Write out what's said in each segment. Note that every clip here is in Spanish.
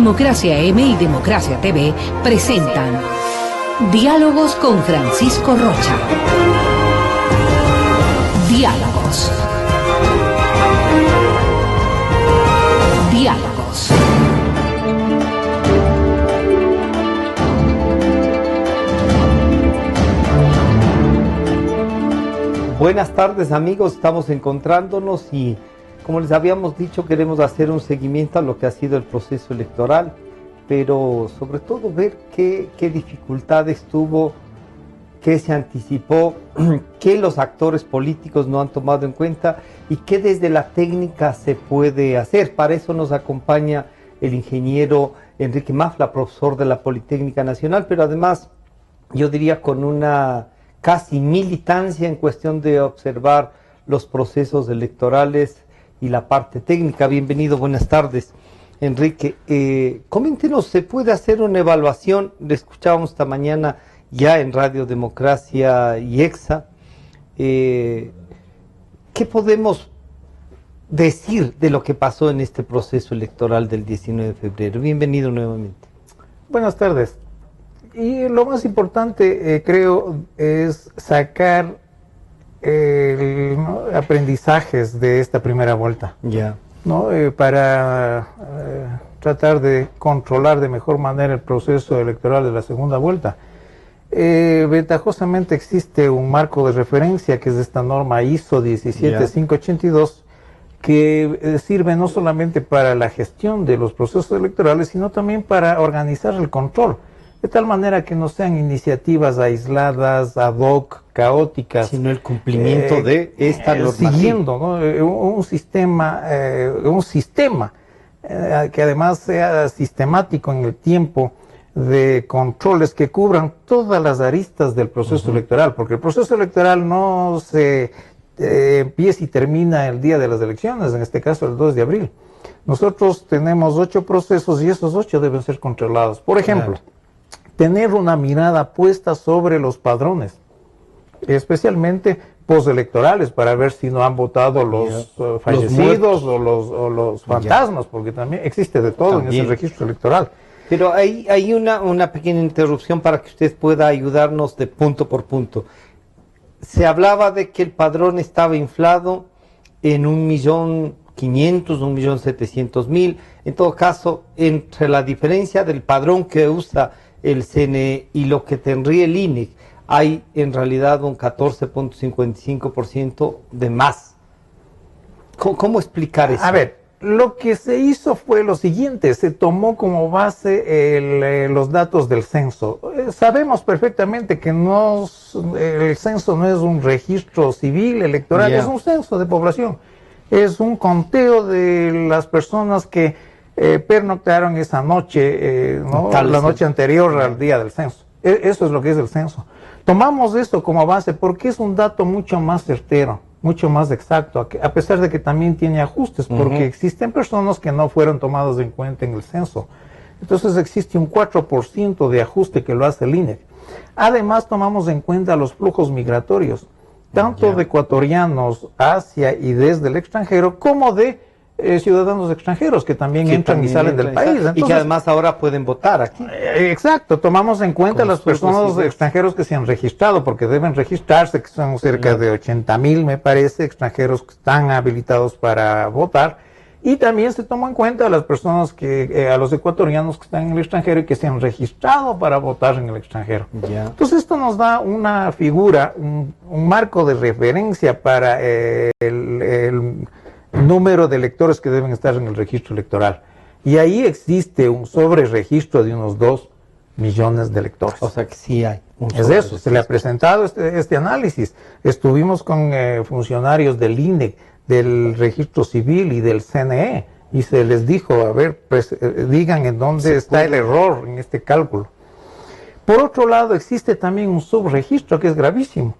Democracia M y Democracia TV presentan Diálogos con Francisco Rocha. Diálogos. Diálogos. Buenas tardes, amigos, estamos encontrándonos y como les habíamos dicho queremos hacer un seguimiento a lo que ha sido el proceso electoral, pero sobre todo ver qué dificultades tuvo, qué se anticipó, qué los actores políticos no han tomado en cuenta y qué desde la técnica se puede hacer. Para eso nos acompaña el ingeniero Enrique Mafla, profesor de la Politécnica Nacional, pero además yo diría con una casi militancia en cuestión de observar los procesos electorales y la parte técnica. Bienvenido, buenas tardes, Enrique. Coméntenos, ¿se puede hacer una evaluación? Le escuchábamos esta mañana ya en Radio Democracia y EXA. ¿Qué podemos decir de lo que pasó en este proceso electoral del 19 de febrero? Bienvenido nuevamente. Buenas tardes. Y lo más importante, creo, es sacar aprendizajes de esta primera vuelta. Ya. Para tratar de controlar de mejor manera el proceso electoral de la segunda vuelta. Ventajosamente existe un marco de referencia que es esta norma ISO 17582 que sirve no solamente para la gestión de los procesos electorales, sino también para organizar el control. De tal manera que no sean iniciativas aisladas, ad hoc, caóticas. Sino el cumplimiento de esta normativa. Siguiendo, ¿no? un sistema que además sea sistemático en el tiempo de controles que cubran todas las aristas del proceso electoral, porque el proceso electoral no se empieza y termina el día de las elecciones, en este caso el 2 de abril. Nosotros tenemos 8 procesos y esos 8 deben ser controlados. Por ejemplo, tener una mirada puesta sobre los padrones, especialmente postelectorales, para ver si no han votado los fallecidos o los fantasmas, porque también existe de todo en ese registro electoral. Pero hay una pequeña interrupción para que usted pueda ayudarnos de punto por punto. Se hablaba de que el padrón estaba inflado en 1.500.000, 1.700.000. En todo caso, entre la diferencia del padrón que usa el CNE y lo que tendría el INEC, hay en realidad un 14.55% de más. ¿Cómo explicar eso? A ver, lo que se hizo fue lo siguiente: se tomó como base los datos del censo. Sabemos perfectamente que el censo no es un registro civil electoral, es un censo de población. Es un conteo de las personas que pernoctaron esa noche, la noche anterior al día del censo. Eso es lo que es el censo. Tomamos esto como base porque es un dato mucho más certero, mucho más exacto, a pesar de que también tiene ajustes, porque existen personas que no fueron tomadas en cuenta en el censo. Entonces existe un 4% de ajuste que lo hace el INEC. Además tomamos en cuenta los flujos migratorios, tanto de ecuatorianos hacia y desde el extranjero, como de ciudadanos extranjeros que también entran y salen del país. Entonces, y que además ahora pueden votar aquí. Exacto, tomamos en cuenta las personas extranjeros que se han registrado, porque deben registrarse, que son cerca de 80.000, me parece, extranjeros que están habilitados para votar. Y también se tomó en cuenta a las personas a los ecuatorianos que están en el extranjero y que se han registrado para votar en el extranjero. Entonces esto nos da una figura, un marco de referencia para el número de electores que deben estar en el registro electoral. Y ahí existe un sobreregistro de unos 2 millones de electores. O sea que sí hay. Es eso, se le ha presentado este análisis. Estuvimos con funcionarios del INEC, del registro civil y del CNE, y se les dijo, a ver, digan en dónde está el error en este cálculo. Por otro lado, existe también un subregistro que es gravísimo.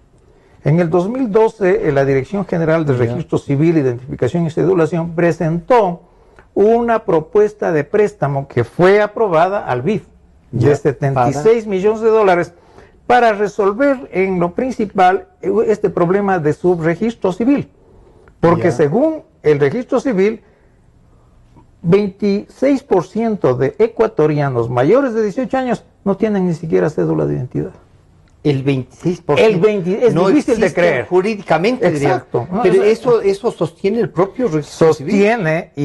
En el 2012, la Dirección General de Registro Civil, Identificación y Cedulación presentó una propuesta de préstamo que fue aprobada al BID de 76 millones de dólares para resolver en lo principal este problema de subregistro civil. Porque según el registro civil, 26% de ecuatorianos mayores de 18 años no tienen ni siquiera cédula de identidad. El 26%. Es no difícil de creer. Jurídicamente, Exacto. No, pero eso sostiene el propio registro civil. Sostiene, y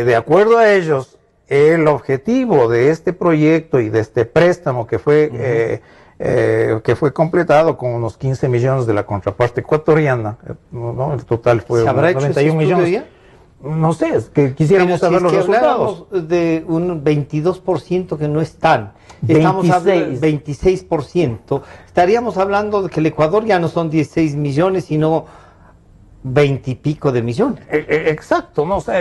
de acuerdo a ellos, el objetivo de este proyecto y de este préstamo que fue completado con unos 15 millones de la contraparte ecuatoriana, ¿no? El total fue ¿Se habrá hecho 91 millones. Ya? No sé, es que quisiéramos saber los resultados. De un 22% que no están. Estamos hablando del 26%. Estaríamos hablando de que el Ecuador ya no son 16 millones, sino 20 y pico de millones. Exacto, ¿no? O sea,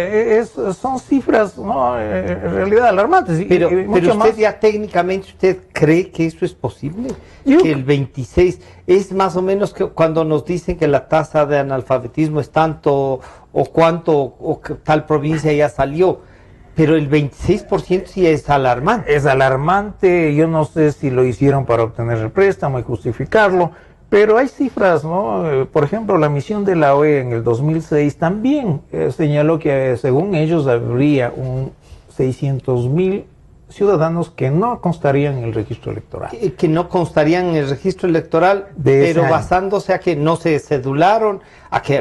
son cifras, ¿no? En realidad alarmantes. Pero usted más... ya técnicamente, ¿usted cree que eso es posible? Que el 26 es más o menos que cuando nos dicen que la tasa de analfabetismo es tanto o cuánto o que tal provincia ya salió. Pero el 26% sí es alarmante. Es alarmante, yo no sé si lo hicieron para obtener el préstamo y justificarlo, pero hay cifras, ¿no? Por ejemplo, la misión de la OEA en el 2006 también señaló que según ellos habría un 600.000 ciudadanos que no constarían en el registro electoral. Que no constarían en el registro electoral, pero basándose a que no se cedularon,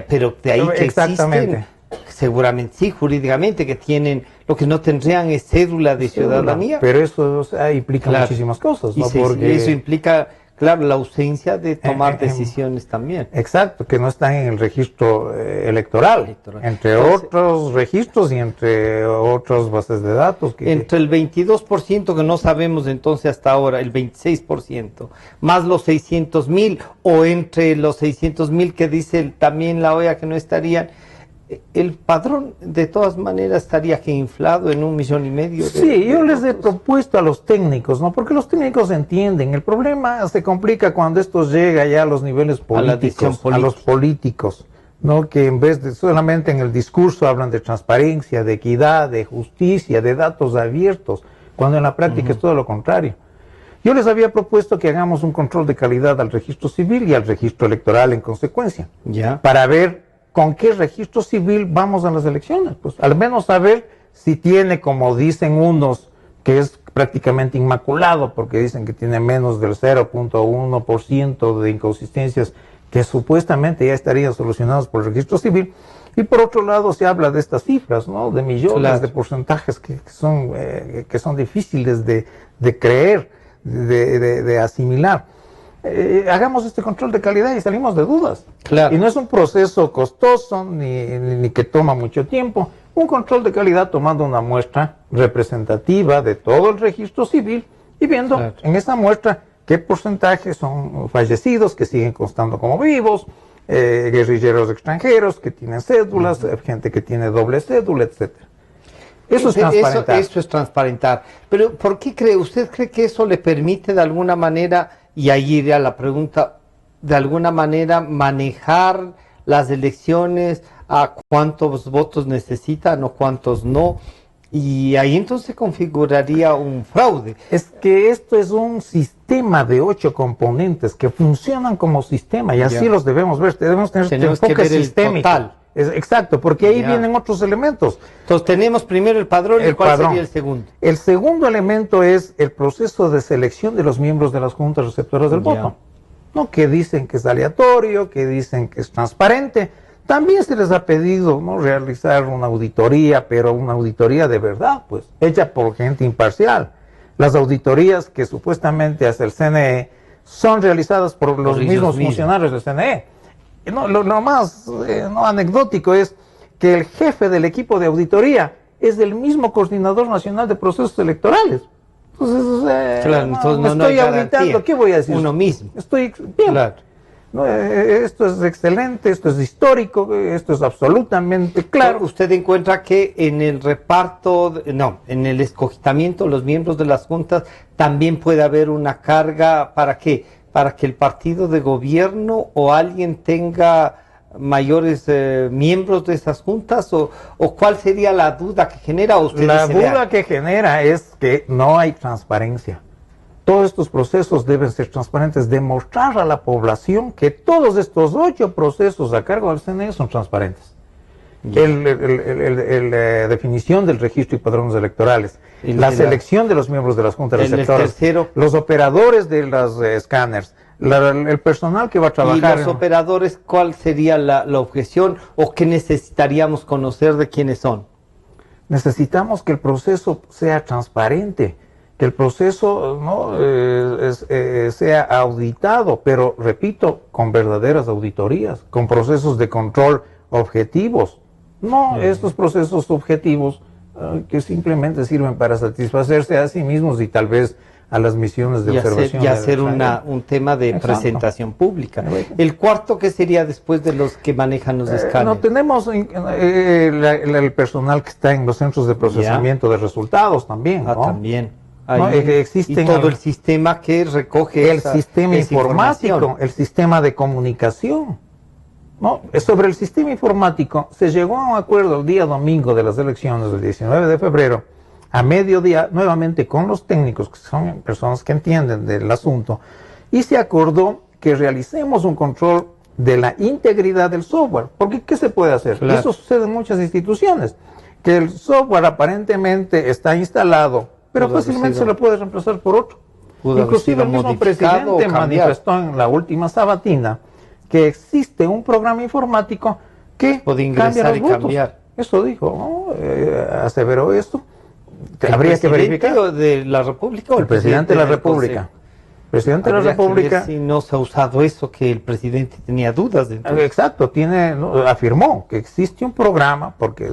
pero de ahí que existen, seguramente sí, jurídicamente, que tienen, lo que no tendrían es cédula de ciudadanía. Pero eso implica muchísimas cosas, ¿no? Porque eso implica, claro, la ausencia de tomar decisiones también. Exacto, que no están en el registro electoral, entre otros registros y entre otras bases de datos. Entre el 22% que no sabemos entonces hasta ahora, el 26%, más los 600.000, o entre los 600.000 que dice también la OEA que no estarían, el padrón de todas maneras estaría que inflado en 1,5 millones. Sí, yo les he propuesto a los técnicos, ¿no? Porque los técnicos entienden, el problema se complica cuando esto llega ya a los niveles políticos, a los políticos, ¿no? Que en vez de solamente en el discurso hablan de transparencia, de equidad, de justicia, de datos abiertos, cuando en la práctica es todo lo contrario. Yo les había propuesto que hagamos un control de calidad al registro civil y al registro electoral en consecuencia, para ver con qué registro civil vamos a las elecciones, pues al menos saber si tiene, como dicen unos, que es prácticamente inmaculado, porque dicen que tiene menos del 0.1% de inconsistencias que supuestamente ya estarían solucionados por el registro civil, y por otro lado se habla de estas cifras, ¿no? De millones de porcentajes que son difíciles de creer, de asimilar. Hagamos este control de calidad y salimos de dudas. Claro. Y no es un proceso costoso ni que toma mucho tiempo. Un control de calidad tomando una muestra representativa de todo el registro civil y viendo en esa muestra qué porcentaje son fallecidos, que siguen constando como vivos, guerrilleros extranjeros que tienen cédulas, gente que tiene doble cédula, etcétera. Eso es transparentar. Eso es transparentar. Pero ¿por qué usted cree que eso le permite de alguna manera, y ahí iría la pregunta, de alguna manera manejar las elecciones a cuántos votos necesitan o cuántos no? Y ahí entonces se configuraría un fraude. Es que esto es un sistema de 8 componentes que funcionan como sistema y así los debemos ver. Debemos tener este enfoque sistémico. Exacto, porque ahí vienen otros elementos. Entonces tenemos primero el padrón, ¿y cuál sería el segundo? El segundo elemento es el proceso de selección de los miembros de las juntas receptoras del voto, ¿no? Que dicen que es aleatorio, que dicen que es transparente. También se les ha pedido, ¿no?, realizar una auditoría, pero una auditoría de verdad, pues, hecha por gente imparcial. Las auditorías que supuestamente hace el CNE son realizadas por los mismos funcionarios del CNE. Lo más anecdótico es que el jefe del equipo de auditoría es el mismo coordinador nacional de procesos electorales. Entonces, entonces no estoy auditando, ¿qué voy a decir? Uno mismo. Estoy bien. No, esto es excelente, esto es histórico, esto es absolutamente claro. Usted encuentra que en el reparto, en el escogimiento de los miembros de las juntas también puede haber una carga, ¿para qué? Para que el partido de gobierno o alguien tenga mayores miembros de esas juntas, o ¿cuál sería la duda que genera? La duda que genera es que no hay transparencia. Todos estos procesos deben ser transparentes, demostrar a la población que todos estos 8 procesos a cargo del CNE son transparentes. La definición del registro y padrones electorales, la selección de los miembros de las juntas receptoras, los operadores de los escáneres, el personal que va a trabajar. ¿Y los operadores, cuál sería la objeción o qué necesitaríamos conocer de quiénes son? Necesitamos que el proceso sea transparente, que el proceso sea auditado, pero repito, con verdaderas auditorías, con procesos de control objetivos, no estos procesos subjetivos que simplemente sirven para satisfacerse a sí mismos y tal vez a las misiones de observación. Y hacer un tema de presentación pública. El cuarto, ¿qué sería después de los que manejan los escáneres? No, tenemos el personal que está en los centros de procesamiento de resultados también, ¿no? También. Existen y todo el sistema que recoge el sistema informático, el sistema de comunicación, ¿no? Sobre el sistema informático se llegó a un acuerdo el día domingo de las elecciones del 19 de febrero, a mediodía, nuevamente con los técnicos, que son personas que entienden del asunto, y se acordó que realicemos un control de la integridad del software. Porque, ¿qué se puede hacer? Claro. Eso sucede en muchas instituciones, que el software aparentemente está instalado, pero fácilmente se lo puede reemplazar por otro. Inclusive el mismo presidente manifestó en la última sabatina que existe un programa informático que puede ingresar y cambiar. Eso dijo, ¿no? Aseveró esto. Habría que verificar. ¿De la República o el presidente de la República? Presidente de la República. Si no se ha usado eso, que el presidente tenía dudas. Exacto, afirmó que existe un programa, porque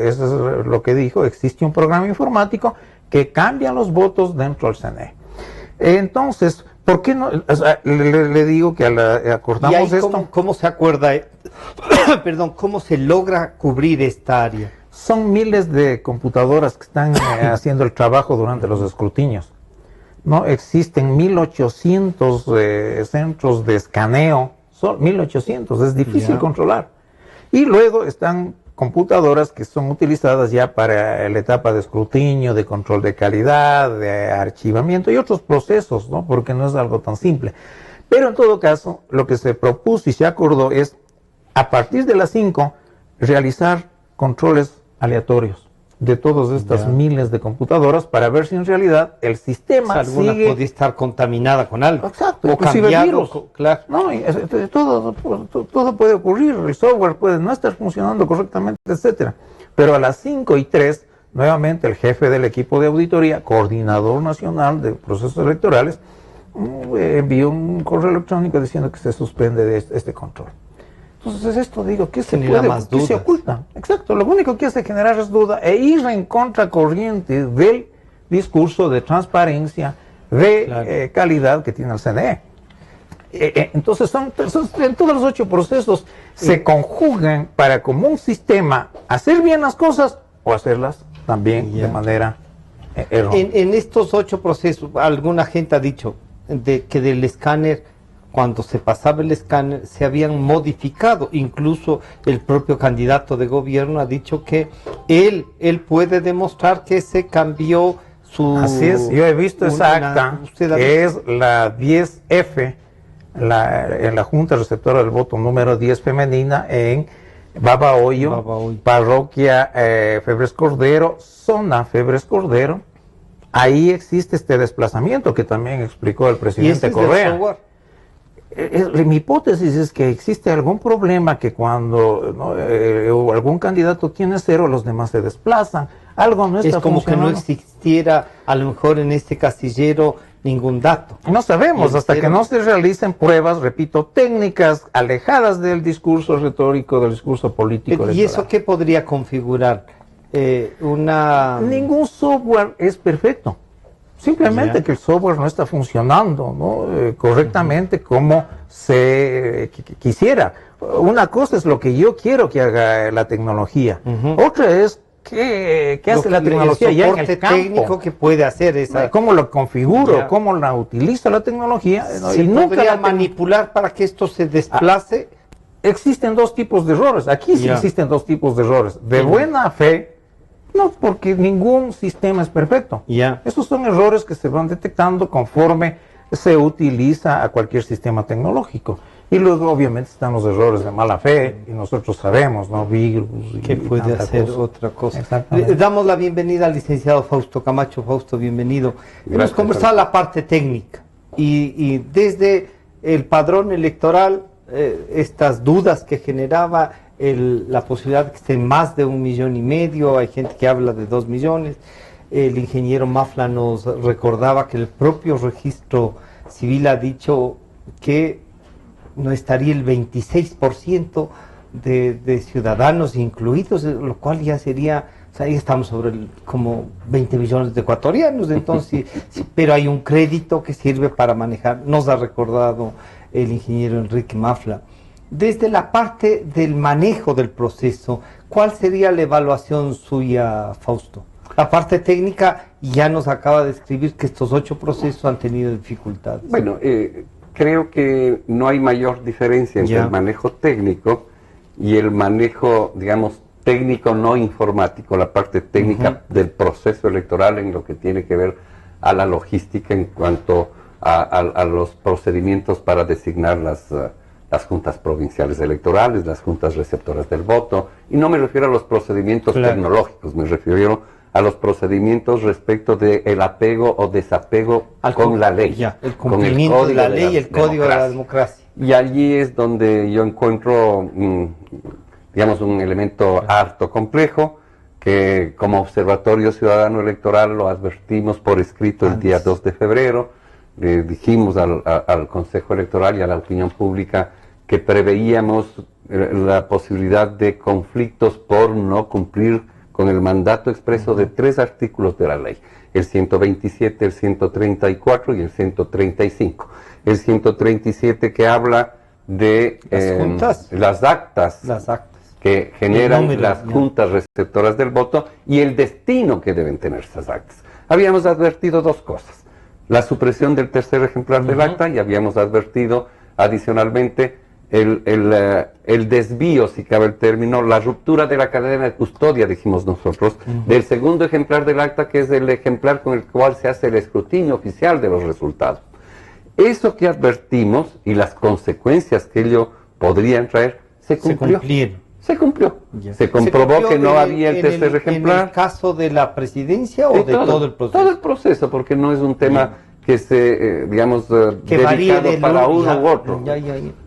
eso es lo que dijo, existe un programa informático que cambia los votos dentro del CNE. Entonces, ¿por qué no? O sea, le digo que acordamos esto. ¿Cómo se acuerda? Perdón, ¿cómo se logra cubrir esta área? Son miles de computadoras que están haciendo el trabajo durante los escrutinios. No existen 1800 centros de escaneo, son 1800, es difícil controlar. Y luego están computadoras que son utilizadas ya para la etapa de escrutinio, de control de calidad, de archivamiento y otros procesos, ¿no? Porque no es algo tan simple. Pero en todo caso, lo que se propuso y se acordó es, a partir de las 5, realizar controles aleatorios de todas estas miles de computadoras para ver si en realidad el sistema alguna podría estar contaminada con algo. Exacto, o inclusive virus. Claro. No, todo puede ocurrir, el software puede no estar funcionando correctamente, etcétera. Pero a las 5:03, nuevamente el jefe del equipo de auditoría, coordinador nacional de procesos electorales, envió un correo electrónico diciendo que se suspende de este control. Entonces esto digo, ¿qué se puede, qué se oculta? Exacto, lo único que hace generar es duda e ir en contracorriente del discurso de transparencia, de calidad que tiene el CNE. Entonces en todos los 8 procesos se conjugan para como un sistema hacer bien las cosas o hacerlas también de manera errónea. En estos 8 procesos, alguna gente ha dicho que del escáner, cuando se pasaba el escáner, se habían modificado. Incluso el propio candidato de gobierno ha dicho que él puede demostrar que se cambió su... Así es, yo he visto esa acta, que es la 10F, en la Junta Receptora del Voto número 10 femenina, en Babahoyo, parroquia Febres Cordero, zona Febres Cordero. Ahí existe este desplazamiento que también explicó el presidente Correa. Mi hipótesis es que existe algún problema que cuando algún candidato tiene 0, los demás se desplazan. Algo no está funcionando. Es como que no existiera a lo mejor en este casillero ningún dato. No sabemos, hasta que no se realicen pruebas, repito, técnicas alejadas del discurso retórico, del discurso político. ¿Y eso qué podría configurar? Ningún software es perfecto. Simplemente que el software no está funcionando, ¿no? Correctamente como se quisiera. Una cosa es lo que yo quiero que haga la tecnología. Otra es qué hace la tecnología ya en el campo. Técnico que puede hacer esa. Cómo lo configuro, cómo la utiliza la tecnología. ¿Se podría manipular para que esto se desplace? Existen 2 tipos de errores. Aquí sí existen 2 tipos de errores. De buena fe. No, porque ningún sistema es perfecto. Esos son errores que se van detectando conforme se utiliza a cualquier sistema tecnológico. Y luego obviamente están los errores de mala fe, y nosotros sabemos, ¿no? Virus. Que puede hacer otra cosa. Exactamente. Le damos la bienvenida al licenciado Fausto Camacho. Fausto, bienvenido. Hemos conversado la parte técnica y desde el padrón electoral, estas dudas que generaba la posibilidad de que estén más de 1,5 millones, hay gente que habla de 2 millones. El ingeniero Mafla nos recordaba que el propio registro civil ha dicho que no estaría el 26% de ciudadanos incluidos, lo cual ya sería, o sea, ahí estamos sobre como 20 millones de ecuatorianos, entonces, sí, pero hay un crédito que sirve para manejar, nos ha recordado el ingeniero Enrique Mafla. Desde la parte del manejo del proceso, ¿cuál sería la evaluación suya, Fausto? La parte técnica ya nos acaba de escribir que estos 8 procesos han tenido dificultades. Bueno, creo que no hay mayor diferencia entre el manejo técnico y el manejo, digamos, técnico no informático, la parte técnica del proceso electoral en lo que tiene que ver a la logística en cuanto a los procedimientos para designar las juntas provinciales electorales, las juntas receptoras del voto, y no me refiero a los procedimientos tecnológicos, me refiero a los procedimientos respecto del apego o desapego con la ley. El cumplimiento de la ley y el código de la democracia. Y allí es donde yo encuentro, digamos, un elemento harto complejo, que como Observatorio Ciudadano Electoral lo advertimos por escrito el día 2 de febrero, dijimos al Consejo Electoral y a la opinión pública que preveíamos la posibilidad de conflictos por no cumplir con el mandato expreso de 3 artículos de la ley, el 127, el 134 y el 135. El 137 que habla de las actas que generan las juntas receptoras del voto y el destino que deben tener esas actas. Habíamos advertido 2 cosas: la supresión del tercer ejemplar del acta, y habíamos advertido adicionalmente el desvío, si cabe el término, la ruptura de la cadena de custodia, dijimos nosotros, del segundo ejemplar del acta, que es el ejemplar con el cual se hace el escrutinio oficial de los resultados. Eso que advertimos y las consecuencias que ello podrían traer, se cumplió. Se cumplió. Se comprobó que no había el tercer ejemplar. ¿En el caso de la presidencia o de todo el proceso? Todo el proceso, porque no es un tema que se, digamos, que varíe dedicado para uno u otro.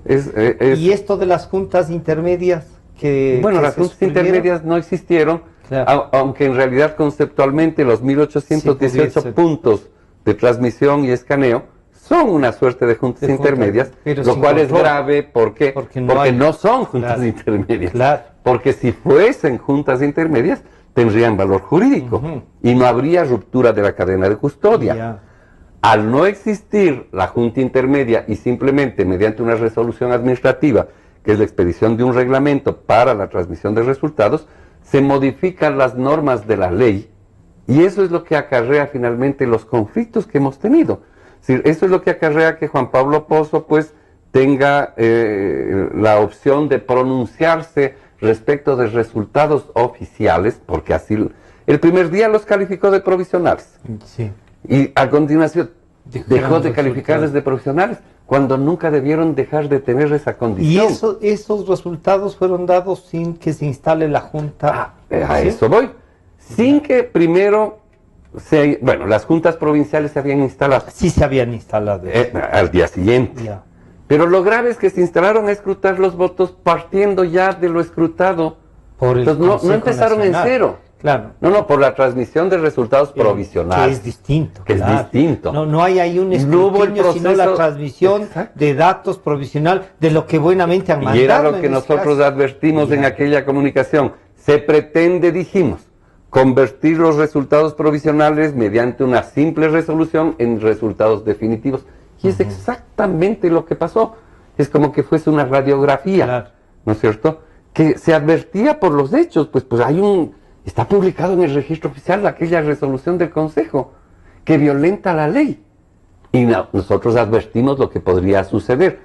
¿Y esto de las juntas intermedias? Bueno, las juntas intermedias no existieron, aunque en realidad conceptualmente los 1818 puntos de transmisión y escaneo son una suerte de juntas intermedias, lo cual es grave porque no son juntas intermedias. Porque si fuesen juntas intermedias, tendrían valor jurídico y no habría ruptura de la cadena de custodia. Al no existir la junta intermedia y simplemente mediante una resolución administrativa, que es la expedición de un reglamento para la transmisión de resultados, se modifican las normas de la ley, y eso es lo que acarrea finalmente los conflictos que hemos tenido. Es decir, eso es lo que acarrea que Juan Pablo Pozo pues tenga la opción de pronunciarse respecto de resultados oficiales, porque así el primer día los calificó de provisionales. Y a continuación dejó de calificarles de provisionales, cuando nunca debieron dejar de tener esa condición. ¿Y esos resultados fueron dados sin que se instale la Junta? A eso voy. Sin que primero, bueno, las juntas provinciales se habían instalado. Sí se habían instalado. Al día siguiente. Pero lo grave es que se instalaron a escrutar los votos partiendo ya de lo escrutado. Entonces no empezaron en cero. No, por la transmisión de resultados provisionales. Que es distinto. Es distinto. No hay ahí un escrutinio, sino la transmisión de datos provisional de lo que buenamente han mandado. Y era lo que nosotros advertimos en aquella comunicación. Se pretende, dijimos, convertir los resultados provisionales mediante una simple resolución en resultados definitivos. Y es exactamente lo que pasó. Es como que fuese una radiografía, ¿no es cierto? Que se advertía por los hechos, pues está publicado en el registro oficial aquella resolución del Consejo que violenta la ley. Y nosotros advertimos lo que podría suceder.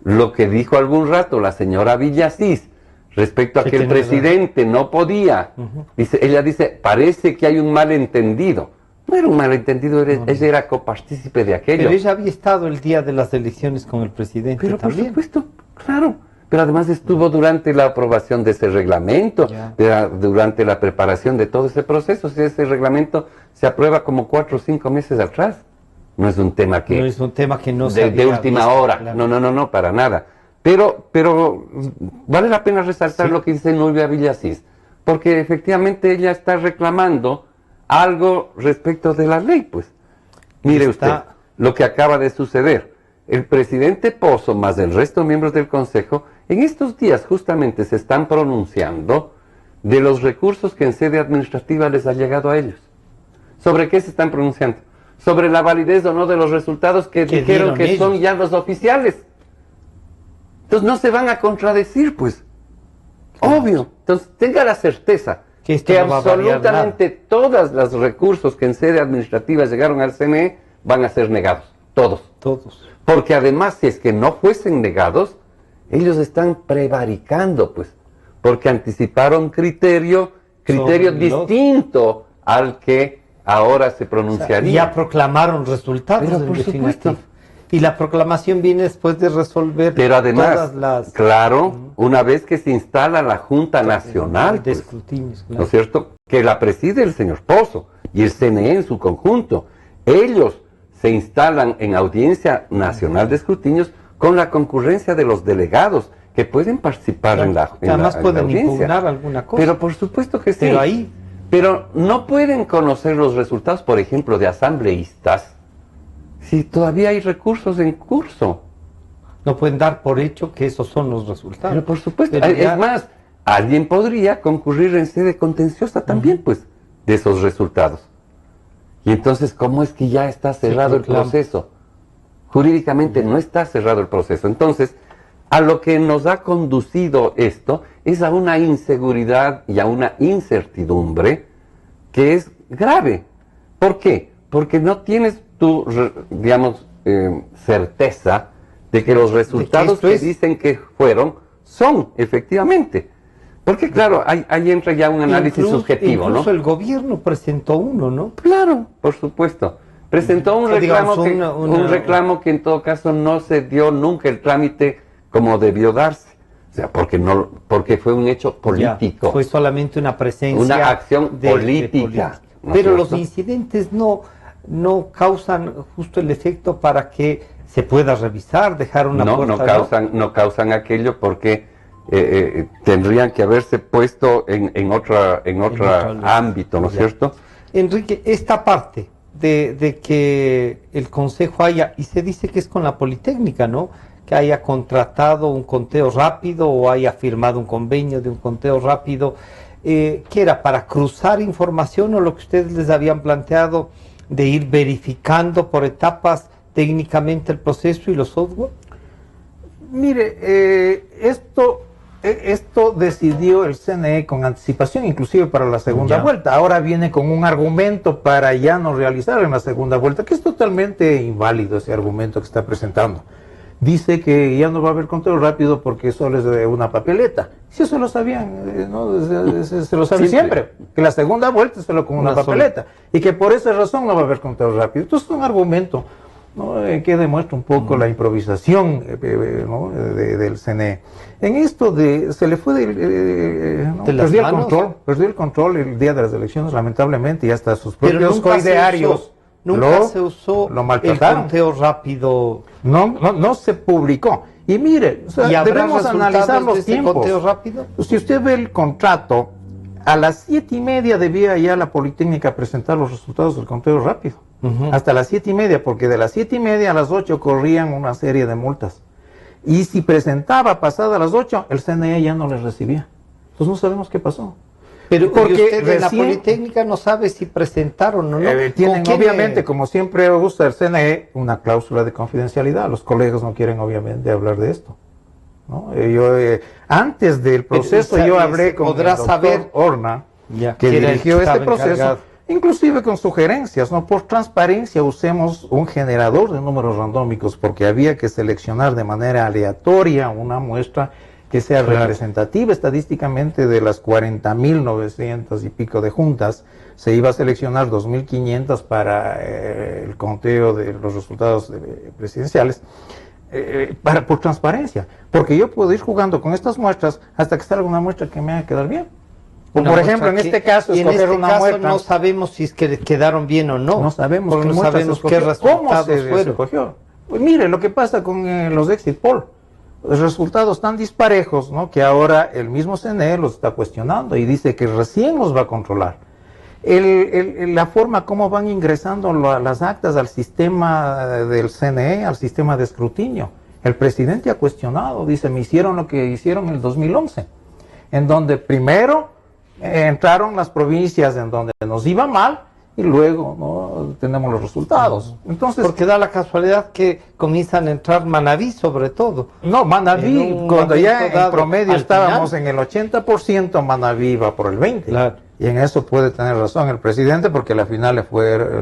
Lo que dijo algún rato la señora Villasís respecto a que el presidente no podía. Ella dice, parece que hay un malentendido. No era un malentendido, ella era copartícipe de aquello. Pero ella había estado el día de las elecciones con el presidente Pero también. por supuesto, claro. Pero además estuvo durante la aprobación de ese reglamento, durante la preparación de todo ese proceso. Si ese reglamento se aprueba como 4 o 5 meses atrás. No es un tema que... No es un tema que no se de última visto, hora. claro. No, para nada. Pero vale la pena resaltar lo que dice Nubia Villasís, porque efectivamente ella está reclamando algo respecto de la ley, pues. Mire usted, lo que acaba de suceder. El presidente Pozo, más el resto de miembros del Consejo, en estos días justamente se están pronunciando de los recursos que en sede administrativa les ha llegado a ellos. ¿Sobre qué se están pronunciando? Sobre la validez o no de los resultados que dijeron que ellos son ya los oficiales. Entonces no se van a contradecir, pues. Obvio. Entonces tenga la certeza que no absolutamente todos los recursos que en sede administrativa llegaron al CNE van a ser negados. Todos. Todos. Porque además, si es que no fuesen negados, ellos están prevaricando, pues. Porque anticiparon criterio distinto al que ahora se pronunciaría. O sea, ya proclamaron resultados. Pero por supuesto. Y la proclamación viene después de resolver además, todas las... claro, una vez que se instala la Junta Nacional, de pues, escrutinios, claro. ¿no es cierto? Que la preside el señor Pozo y el CNE en su conjunto. Ellos se instalan en Audiencia Nacional de Escrutinios con la concurrencia de los delegados que pueden participar en la Además pueden audiencia. impugnar alguna cosa. Pero por supuesto que sí. Pero no pueden conocer los resultados, por ejemplo, de asambleístas si todavía hay recursos en curso. No pueden dar por hecho que esos son los resultados. Pero por supuesto, Pero ya... es más, alguien podría concurrir en sede contenciosa también, pues, de esos resultados. Y entonces, ¿cómo es que ya está cerrado el proceso? Jurídicamente no está cerrado el proceso. Entonces, a lo que nos ha conducido esto es a una inseguridad y a una incertidumbre que es grave. ¿Por qué? Porque no tienes tú, digamos, certeza de que los resultados que dicen que fueron son, efectivamente. Porque claro, ahí entra ya un análisis subjetivo, ¿no? Incluso el gobierno presentó uno, ¿no? Claro, por supuesto. Presentó un reclamo, un reclamo que en todo caso no se dio nunca el trámite como debió darse. O sea, porque fue un hecho político. Ya, fue solamente una presencia. Una acción política. ¿No? Pero los incidentes no causan justo el efecto para que se pueda revisar, dejar una puerta. No causan aquello porque tendrían que haberse puesto en otro ámbito, ¿no es cierto? Enrique, esta parte de que el Consejo haya, y se dice que es con la Politécnica, ¿no?, que haya contratado un conteo rápido o haya firmado un convenio de un conteo rápido, ¿qué era? ¿Para cruzar información o lo que ustedes les habían planteado de ir verificando por etapas técnicamente el proceso y los software? Mire, esto decidió el CNE con anticipación, inclusive para la segunda vuelta. Ahora viene con un argumento para ya no realizar en la segunda vuelta, que es totalmente inválido ese argumento que está presentando. Dice que ya no va a haber conteo rápido porque solo es de una papeleta. Si eso lo sabían, ¿no? Se lo sabe siempre, que la segunda vuelta es solo con una papeleta y que por esa razón no va a haber conteo rápido. Entonces es un argumento, ¿no?, que demuestra un poco la improvisación, ¿no?, del CNE. En esto se le fue perdió el control el día de las elecciones, lamentablemente, y hasta sus propios coidearios. Nunca se usó el conteo rápido. No se publicó. Y mire, o sea, debemos analizar los tiempos. Conteo rápido? Si usted ve el contrato, a las 7:30 debía ya la Politécnica presentar los resultados del conteo rápido. Hasta las 7:30, porque de las 7:30 a las 8 corrían una serie de multas. Y si presentaba pasada las 8, el CNE ya no les recibía. Entonces no sabemos qué pasó. Pero porque usted en la Politécnica no sabe si presentaron o no. Tienen obviamente, como siempre gusta el CNE, una cláusula de confidencialidad. Los colegas no quieren obviamente hablar de esto, ¿no? Antes del proceso yo hablé con el doctor Horna, que dirigió este proceso, inclusive con sugerencias, ¿no? Por transparencia usemos un generador de números randómicos, porque había que seleccionar de manera aleatoria una muestra que sea representativa estadísticamente de las 40.900 y pico de juntas. Se iba a seleccionar 2.500 para el conteo de los resultados presidenciales, por transparencia, porque yo puedo ir jugando con estas muestras hasta que salga una muestra que me haga quedar bien. O por ejemplo, en este caso, escoger una muestra. No sabemos si es que quedaron bien o no. No sabemos, porque no sabemos qué resultados fueron. Escogió. Pues mire lo que pasa con los exit poll. Los resultados tan disparejos, ¿no?, que ahora el mismo CNE los está cuestionando y dice que recién los va a controlar. La forma como van ingresando las actas al sistema del CNE, al sistema de escrutinio. El presidente ha cuestionado, dice, me hicieron lo que hicieron en el 2011, en donde primero entraron las provincias en donde nos iba mal y luego, ¿no?, tenemos los resultados. Entonces, porque da la casualidad que comienzan a entrar Manabí sobre todo. No, Manabí, cuando ya en promedio estábamos final, en el 80%, Manabí iba por el 20%. Claro. Y en eso puede tener razón el presidente, porque a la final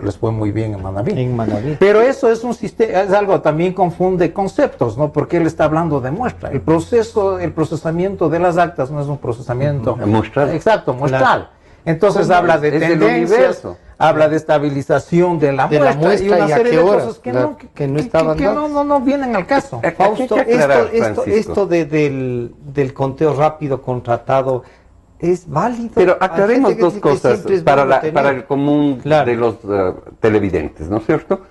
les fue muy bien en Manabí. En Manabí. Pero eso es un sistema, es algo, también confunde conceptos, ¿no? Porque él está hablando de muestra. El procesamiento de las actas no es un procesamiento muestral. Exacto, muestral. Claro. Entonces habla de tendencias, habla de estabilización de la muestra y una serie de cosas que no vienen al caso. Fausto, esto del conteo rápido contratado es válido. Pero aclaremos dos cosas para el común de los televidentes, ¿no es cierto?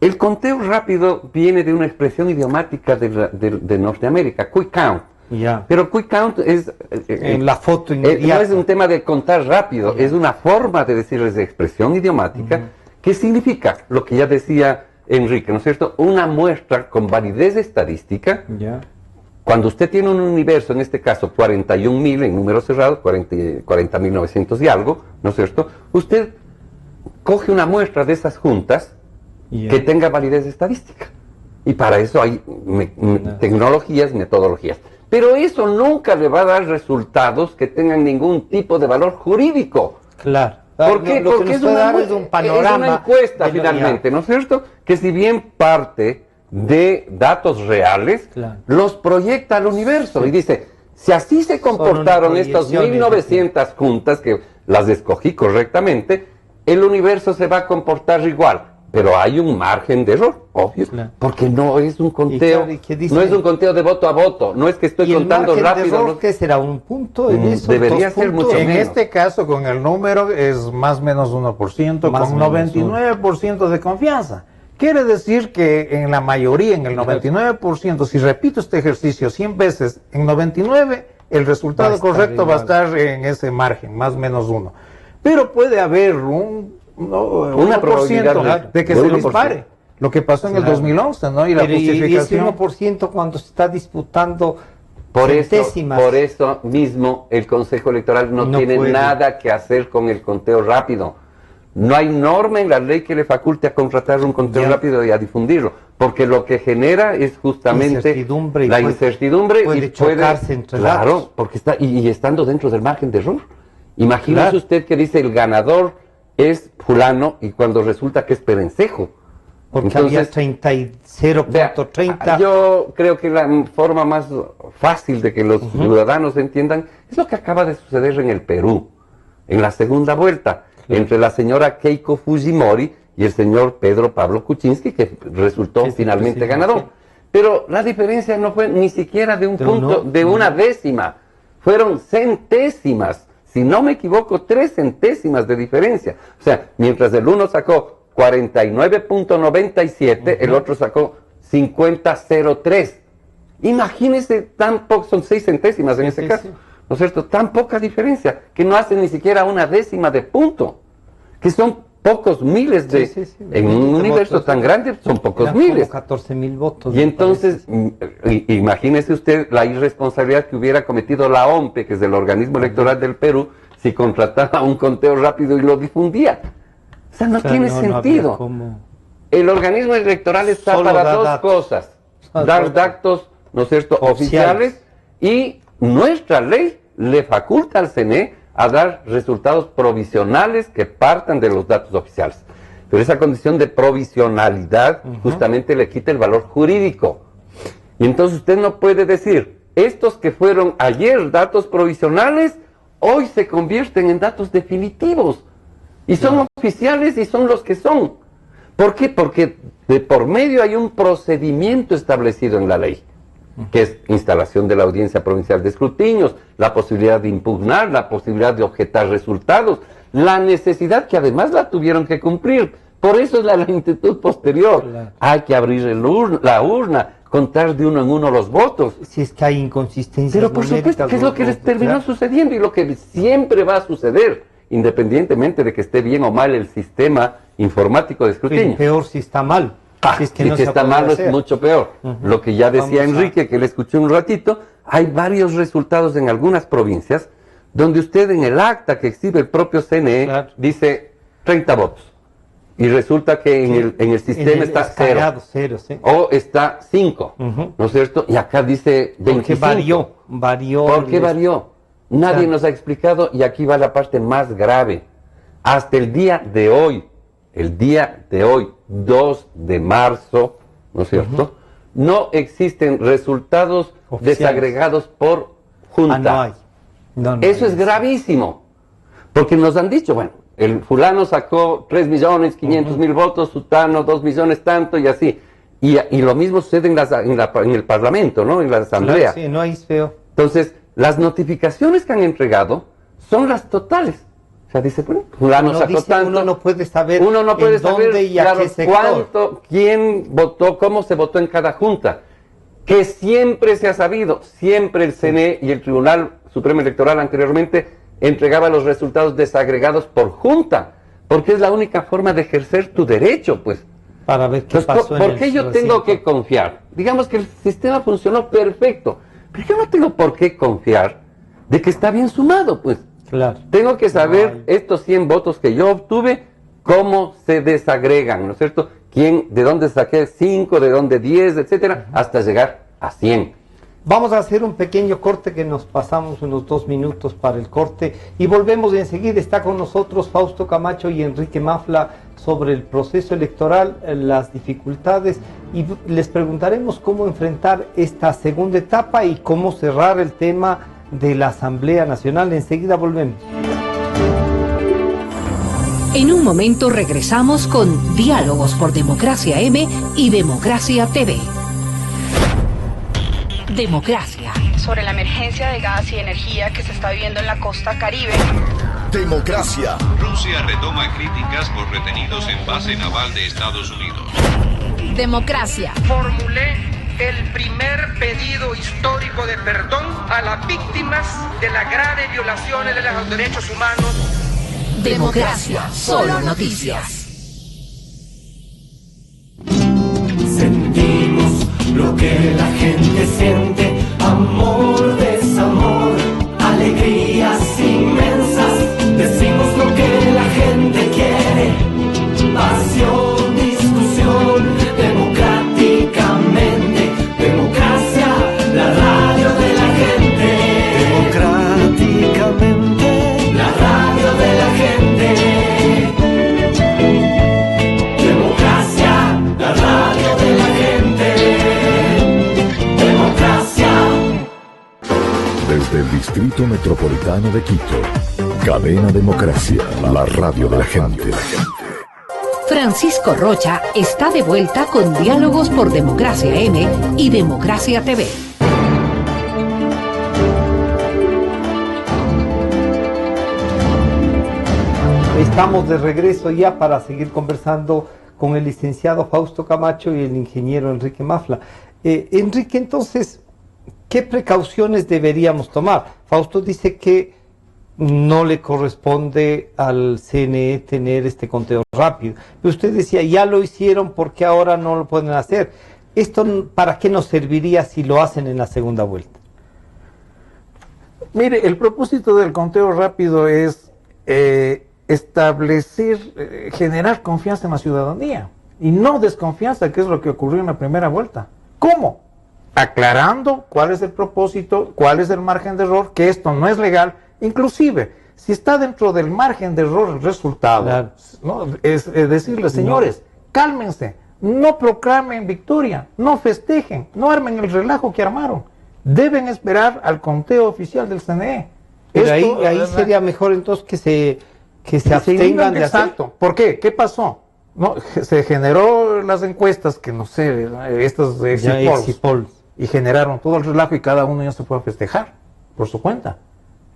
El conteo rápido viene de una expresión idiomática de Norteamérica, quick count. Ya. Pero quick count es en la foto inmediata. No es un tema de contar rápido, es una forma de decirles de expresión idiomática que significa lo que ya decía Enrique, ¿no es cierto? Una muestra con validez estadística. Ya. Cuando usted tiene un universo, en este caso 41.000 en número cerrado, 40.900 y algo, ¿no es cierto? Usted coge una muestra de esas juntas que tenga validez estadística. Y para eso hay tecnologías, metodologías. Pero eso nunca le va a dar resultados que tengan ningún tipo de valor jurídico. Claro. ¿Por qué? Porque es una encuesta finalmente, ¿no es cierto? Que si bien parte de datos reales, los proyecta al universo y dice, si así se comportaron estas 1.900 juntas, que las escogí correctamente, el universo se va a comportar igual. Pero hay un margen de error, obvio, porque no es un conteo, no es un conteo de voto a voto, no es que estoy contando rápido. De error, ¿qué será? ¿Un punto en eso? Debería ser mucho menos. En este caso, con el número, es más o menos 1%, más con 99% de confianza. Quiere decir que en la mayoría, en el 99%, si repito este ejercicio 100 veces, en 99 el resultado correcto va a estar en ese margen, más o menos 1. Pero puede haber una probabilidad de que se dispare. Lo que pasó en el 2011, ¿no? Y la justificación. Y ese 1% cuando se está disputando por centésimas. Por eso mismo el Consejo Electoral no tiene nada que hacer con el conteo rápido. No hay norma en la ley que le faculte a contratar un conteo rápido y a difundirlo, porque lo que genera es justamente la incertidumbre puede chocarse entre datos. Porque está y estando dentro del margen de error. Imagínese usted que dice el ganador es fulano y cuando resulta que es Perencejo. Porque había 0.30. Yo creo que la forma más fácil de que los ciudadanos entiendan es lo que acaba de suceder en el Perú, en la segunda vuelta, entre la señora Keiko Fujimori y el señor Pedro Pablo Kuczynski, que resultó finalmente ganador. Pero la diferencia no fue ni siquiera de un punto, de una décima, fueron centésimas. Si no me equivoco, 3 centésimas de diferencia. O sea, mientras el uno sacó 49.97, el otro sacó 50.03. Imagínese, tan poco, son 6 centésimas en ese caso, ¿no es cierto? Tan poca diferencia, que no hace ni siquiera una décima de punto, que son pocos miles de... En un universo tan grande son pocos miles. Como 14.000 votos. Y entonces, imagínese usted la irresponsabilidad que hubiera cometido la OMPE, que es el organismo electoral del Perú, si contrataba un conteo rápido y lo difundía. O sea, no tiene sentido. El organismo electoral está para dos cosas: dar datos, ¿no es cierto?, oficiales, y nuestra ley le faculta al CNE a dar resultados provisionales que partan de los datos oficiales. Pero esa condición de provisionalidad justamente le quita el valor jurídico. Y entonces usted no puede decir, estos que fueron ayer datos provisionales, hoy se convierten en datos definitivos. Y son oficiales y son los que son. ¿Por qué? Porque de por medio hay un procedimiento establecido en la ley, que es instalación de la Audiencia Provincial de Escrutinios, la posibilidad de impugnar, la posibilidad de objetar resultados, la necesidad que además la tuvieron que cumplir. Por eso es la lentitud posterior. Claro. Hay que abrir la urna, contar de uno en uno los votos. Si es que hay inconsistencias. Pero por supuesto, que es lo que les terminó sucediendo y lo que siempre va a suceder, independientemente de que esté bien o mal el sistema informático de escrutinio. Peor si está mal. Si es que y no si se está puede mal hacer. es mucho peor. Lo que ya decía Vamos Enrique, que le escuché un ratito, hay varios resultados en algunas provincias donde usted en el acta que exhibe el propio CNE Claro. dice 30 votos. Y resulta que en el sistema está cagado, 0. sí. O está 5, Ujú. ¿no es cierto? Y acá dice 25. Porque varió. ¿Por qué varió? Nadie Claro. nos ha explicado y aquí va la parte más grave. Hasta el día de hoy, 2 de marzo, ¿no es cierto? No existen resultados Oficiales. desagregados por junta. No hay. No Eso hay. es gravísimo, porque nos han dicho, bueno, el fulano sacó 3.500.000 votos, sutano 2 millones tanto y así. Y lo mismo sucede en el Parlamento, ¿no? En la Asamblea. Claro, sí, no hay feo. Entonces, las notificaciones que han entregado son las totales. O sea, dice, bueno, fulano Uno sacó dice, tanto. uno no puede saber Uno no puede en dónde saber, y a claro, qué sector. cuánto, quién votó, cómo se votó en cada junta. Que siempre se ha sabido, siempre el CNE y el Tribunal Supremo Electoral anteriormente entregaba los resultados desagregados por junta, porque es la única forma de ejercer tu derecho, pues. Para ver qué Entonces, pasó en ¿por el qué yo recinto? tengo que confiar? Digamos que el sistema funcionó perfecto, pero yo no tengo por qué confiar de que está bien sumado, pues. Claro. Tengo que saber Ay. estos 100 votos que yo obtuve, cómo se desagregan, ¿no es cierto? De dónde saqué 5, de dónde 10, etcétera, hasta llegar a 100. Vamos a hacer un pequeño corte que nos pasamos unos 2 minutos para el corte y volvemos enseguida. Está con nosotros Fausto Camacho y Enrique Mafla sobre el proceso electoral, las dificultades y les preguntaremos cómo enfrentar esta segunda etapa y cómo cerrar el tema de la Asamblea Nacional. Enseguida volvemos. En un momento regresamos con Diálogos por Democracia M y Democracia TV. Democracia. Sobre la emergencia de gas y energía que se está viviendo en la costa Caribe. Democracia. Rusia retoma críticas por retenidos en base naval de Estados Unidos. Democracia. Formulé el primer pedido histórico de perdón a las víctimas de las graves violaciones de los derechos humanos. Democracia. Solo noticias. Sentimos lo que la gente siente, amor, desamor, alegrías inmensas. Decimos lo que la gente quiere, pasión, discusión, democráticamente. Democracia, la radio de la gente. Democráticamente, la radio de la gente. Democracia, la radio de la gente. Democracia. Desde el Distrito Metropolitano de Quito, Cadena Democracia, la radio de la gente. Francisco Rocha está de vuelta con Diálogos por Democracia M y Democracia TV. Estamos de regreso ya para seguir conversando con el licenciado Fausto Camacho y el ingeniero Enrique Mafla. Enrique, entonces, ¿qué precauciones deberíamos tomar? Fausto dice que no le corresponde al CNE tener este conteo rápido. Pero usted decía, ya lo hicieron, ¿por qué ahora no lo pueden hacer? ¿Esto para qué nos serviría si lo hacen en la segunda vuelta? Mire, el propósito del conteo rápido es establecer, generar confianza en la ciudadanía y no desconfianza, que es lo que ocurrió en la primera vuelta. ¿Cómo? Aclarando cuál es el propósito, cuál es el margen de error, que esto no es legal. Inclusive, si está dentro del margen de error el resultado, Claro. ¿no? Es decirles, señores, cálmense, no proclamen victoria, no festejen, no armen el relajo que armaron. deben esperar al conteo oficial del CNE. Pero ahí sería mejor entonces que se abstengan de hacer. Exacto. ¿Por qué? ¿Qué pasó? No, se generó las encuestas que no sé, estos exit polls, y generaron todo el relajo y cada uno ya se fue a festejar por su cuenta.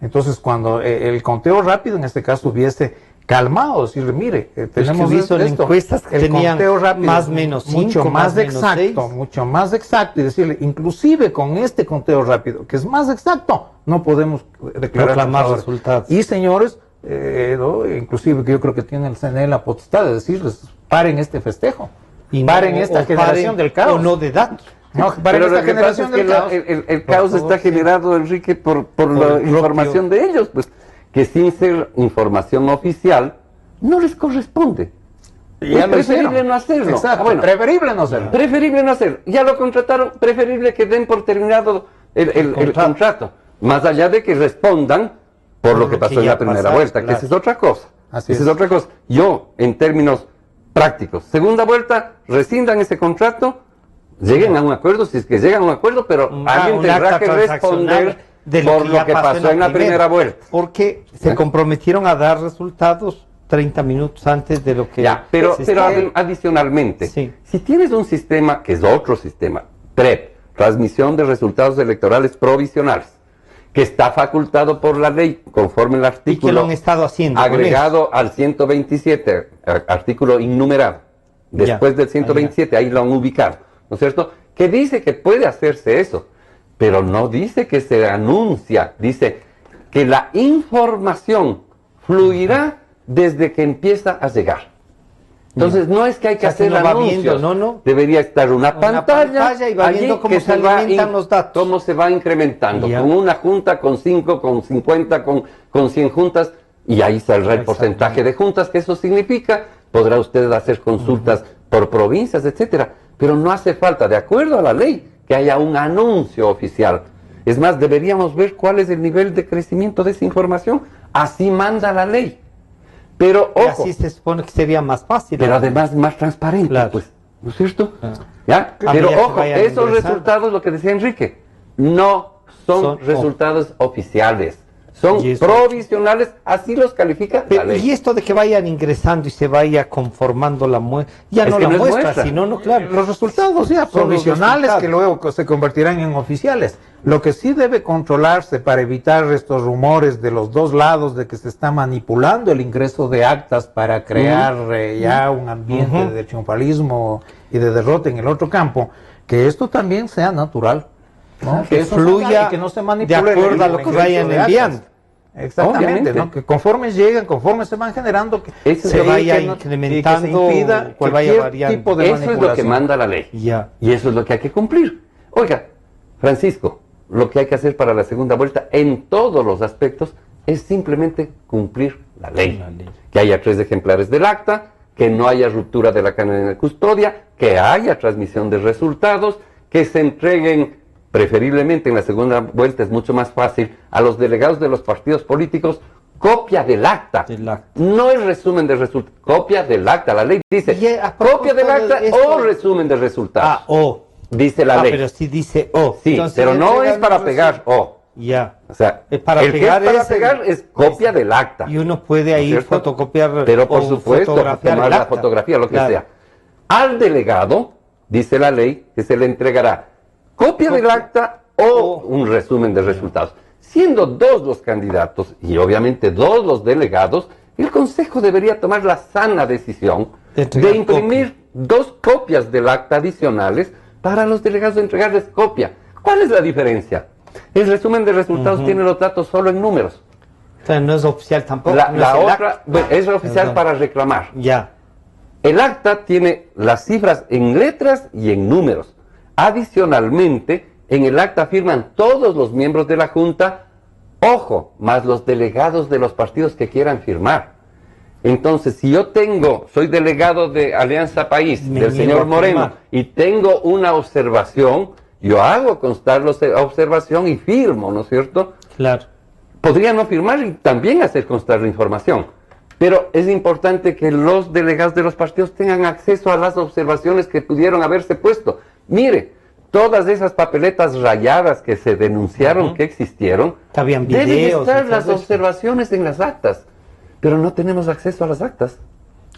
Entonces, cuando el conteo rápido en este caso hubiese calmado, decir, mire, tenemos encuestas que el tenían conteo rápido, más menos 5, mucho más exacto, 6. mucho más exacto, y decirle, inclusive con este conteo rápido, que es más exacto, no podemos reclamar resultados. Y señores, ¿no? Inclusive que yo creo que tiene el CNE la potestad de decirles, paren este festejo, y paren esta generación del caos. O no de datos. No, pero esta generación del caos. El caos está generado, Enrique, por la información de ellos, pues, que sin ser información oficial, no les corresponde. Es preferible no hacerlo. Exacto, preferible no hacerlo. Preferible no hacerlo. Ya lo contrataron, preferible que den por terminado el contrato. Más allá de que respondan por lo que pasó en la primera vuelta, que esa es otra cosa. Esa es otra cosa. Yo, en términos prácticos, segunda vuelta, rescindan ese contrato, lleguen a un acuerdo, si es que llegan a un acuerdo, pero alguien tendrá que responder por lo que pasó en la primera vuelta. Porque se comprometieron a dar resultados 30 minutos antes de lo que... Ya, pero adicionalmente, si tienes un sistema, que es otro sistema, TREP, transmisión de resultados electorales provisionales, que está facultado por la ley, conforme el artículo... ¿Y que lo han estado haciendo? Agregado al 127, artículo innumerado, después del 127, ahí lo han ubicado, ¿no es cierto? Que dice que puede hacerse eso, pero no dice que se anuncia, dice que la información fluirá desde que empieza a llegar. Entonces no es que hay que hacer anuncios, debería estar una pantalla y va viendo cómo se alimentan los datos. Cómo se va incrementando, con una junta, con 5, con 50, con 100 juntas, y ahí saldrá el porcentaje de juntas, que eso significa, podrá usted hacer consultas por provincias, etcétera, pero no hace falta, de acuerdo a la ley, que haya un anuncio oficial. Es más, deberíamos ver cuál es el nivel de crecimiento de esa información, así manda la ley. Pero ojo, y así se supone que sería más fácil. Pero además más transparente, pues, ¿no es cierto? ¿Ya? Pero ojo, esos resultados, lo que decía Enrique, no son resultados oficiales. Son provisionales, así los califica la ley. Y esto de que vayan ingresando y se vaya conformando la muestra, ya no la muestra, sino los resultados ya provisionales que luego se convertirán en oficiales. Lo que sí debe controlarse para evitar estos rumores de los dos lados de que se está manipulando el ingreso de actas para crear ya un ambiente de triunfalismo y de derrota en el otro campo, que esto también sea natural, ¿no? Que fluya y que no se manipule de acuerdo a lo que vayan enviando. Exactamente, ¿no? Que conforme llegan, conforme se van generando, que se vaya incrementando, que se impida cualquier tipo de manipulación. Eso es lo que manda la ley. Y eso es lo que hay que cumplir. Oiga, Francisco, lo que hay que hacer para la segunda vuelta en todos los aspectos es simplemente cumplir la ley. Que haya 3 ejemplares del acta, que no haya ruptura de la cadena de custodia, que haya transmisión de resultados, que se entreguen preferiblemente en la segunda vuelta, es mucho más fácil, a los delegados de los partidos políticos, copia del acta. No es resumen de resultados, copia del acta. La ley dice, copia del acta o resumen de resultados. Dice la ley. Pero sí dice O. Sí, entonces, pero no es para pegar O. Ya. O sea, para pegar es copia del acta. Y uno puede ahí fotocopiar. Pero por supuesto, tomar la fotografía, lo que sea. Al delegado, dice la ley, que se le entregará copia del acta o un resumen de resultados. Siendo 2 los candidatos y obviamente 2 los delegados, el Consejo debería tomar la sana decisión de imprimir 2 copias del acta adicionales para los delegados de entregarles copia. ¿Cuál es la diferencia? El resumen de resultados tiene los datos solo en números. O sea, no es oficial tampoco. La otra es oficial para reclamar. El acta tiene las cifras en letras y en números. Adicionalmente, en el acta firman todos los miembros de la Junta, ojo, más los delegados de los partidos que quieran firmar. Entonces, si yo soy delegado de Alianza País, del señor Moreno, y tengo una observación, yo hago constar la observación y firmo, ¿no es cierto? Claro. Podría no firmar y también hacer constar la información. Pero es importante que los delegados de los partidos tengan acceso a las observaciones que pudieron haberse puesto. Mire, todas esas papeletas rayadas que se denunciaron que existieron, habían deben videos, estar las eso. observaciones en las actas, pero no tenemos acceso a las actas.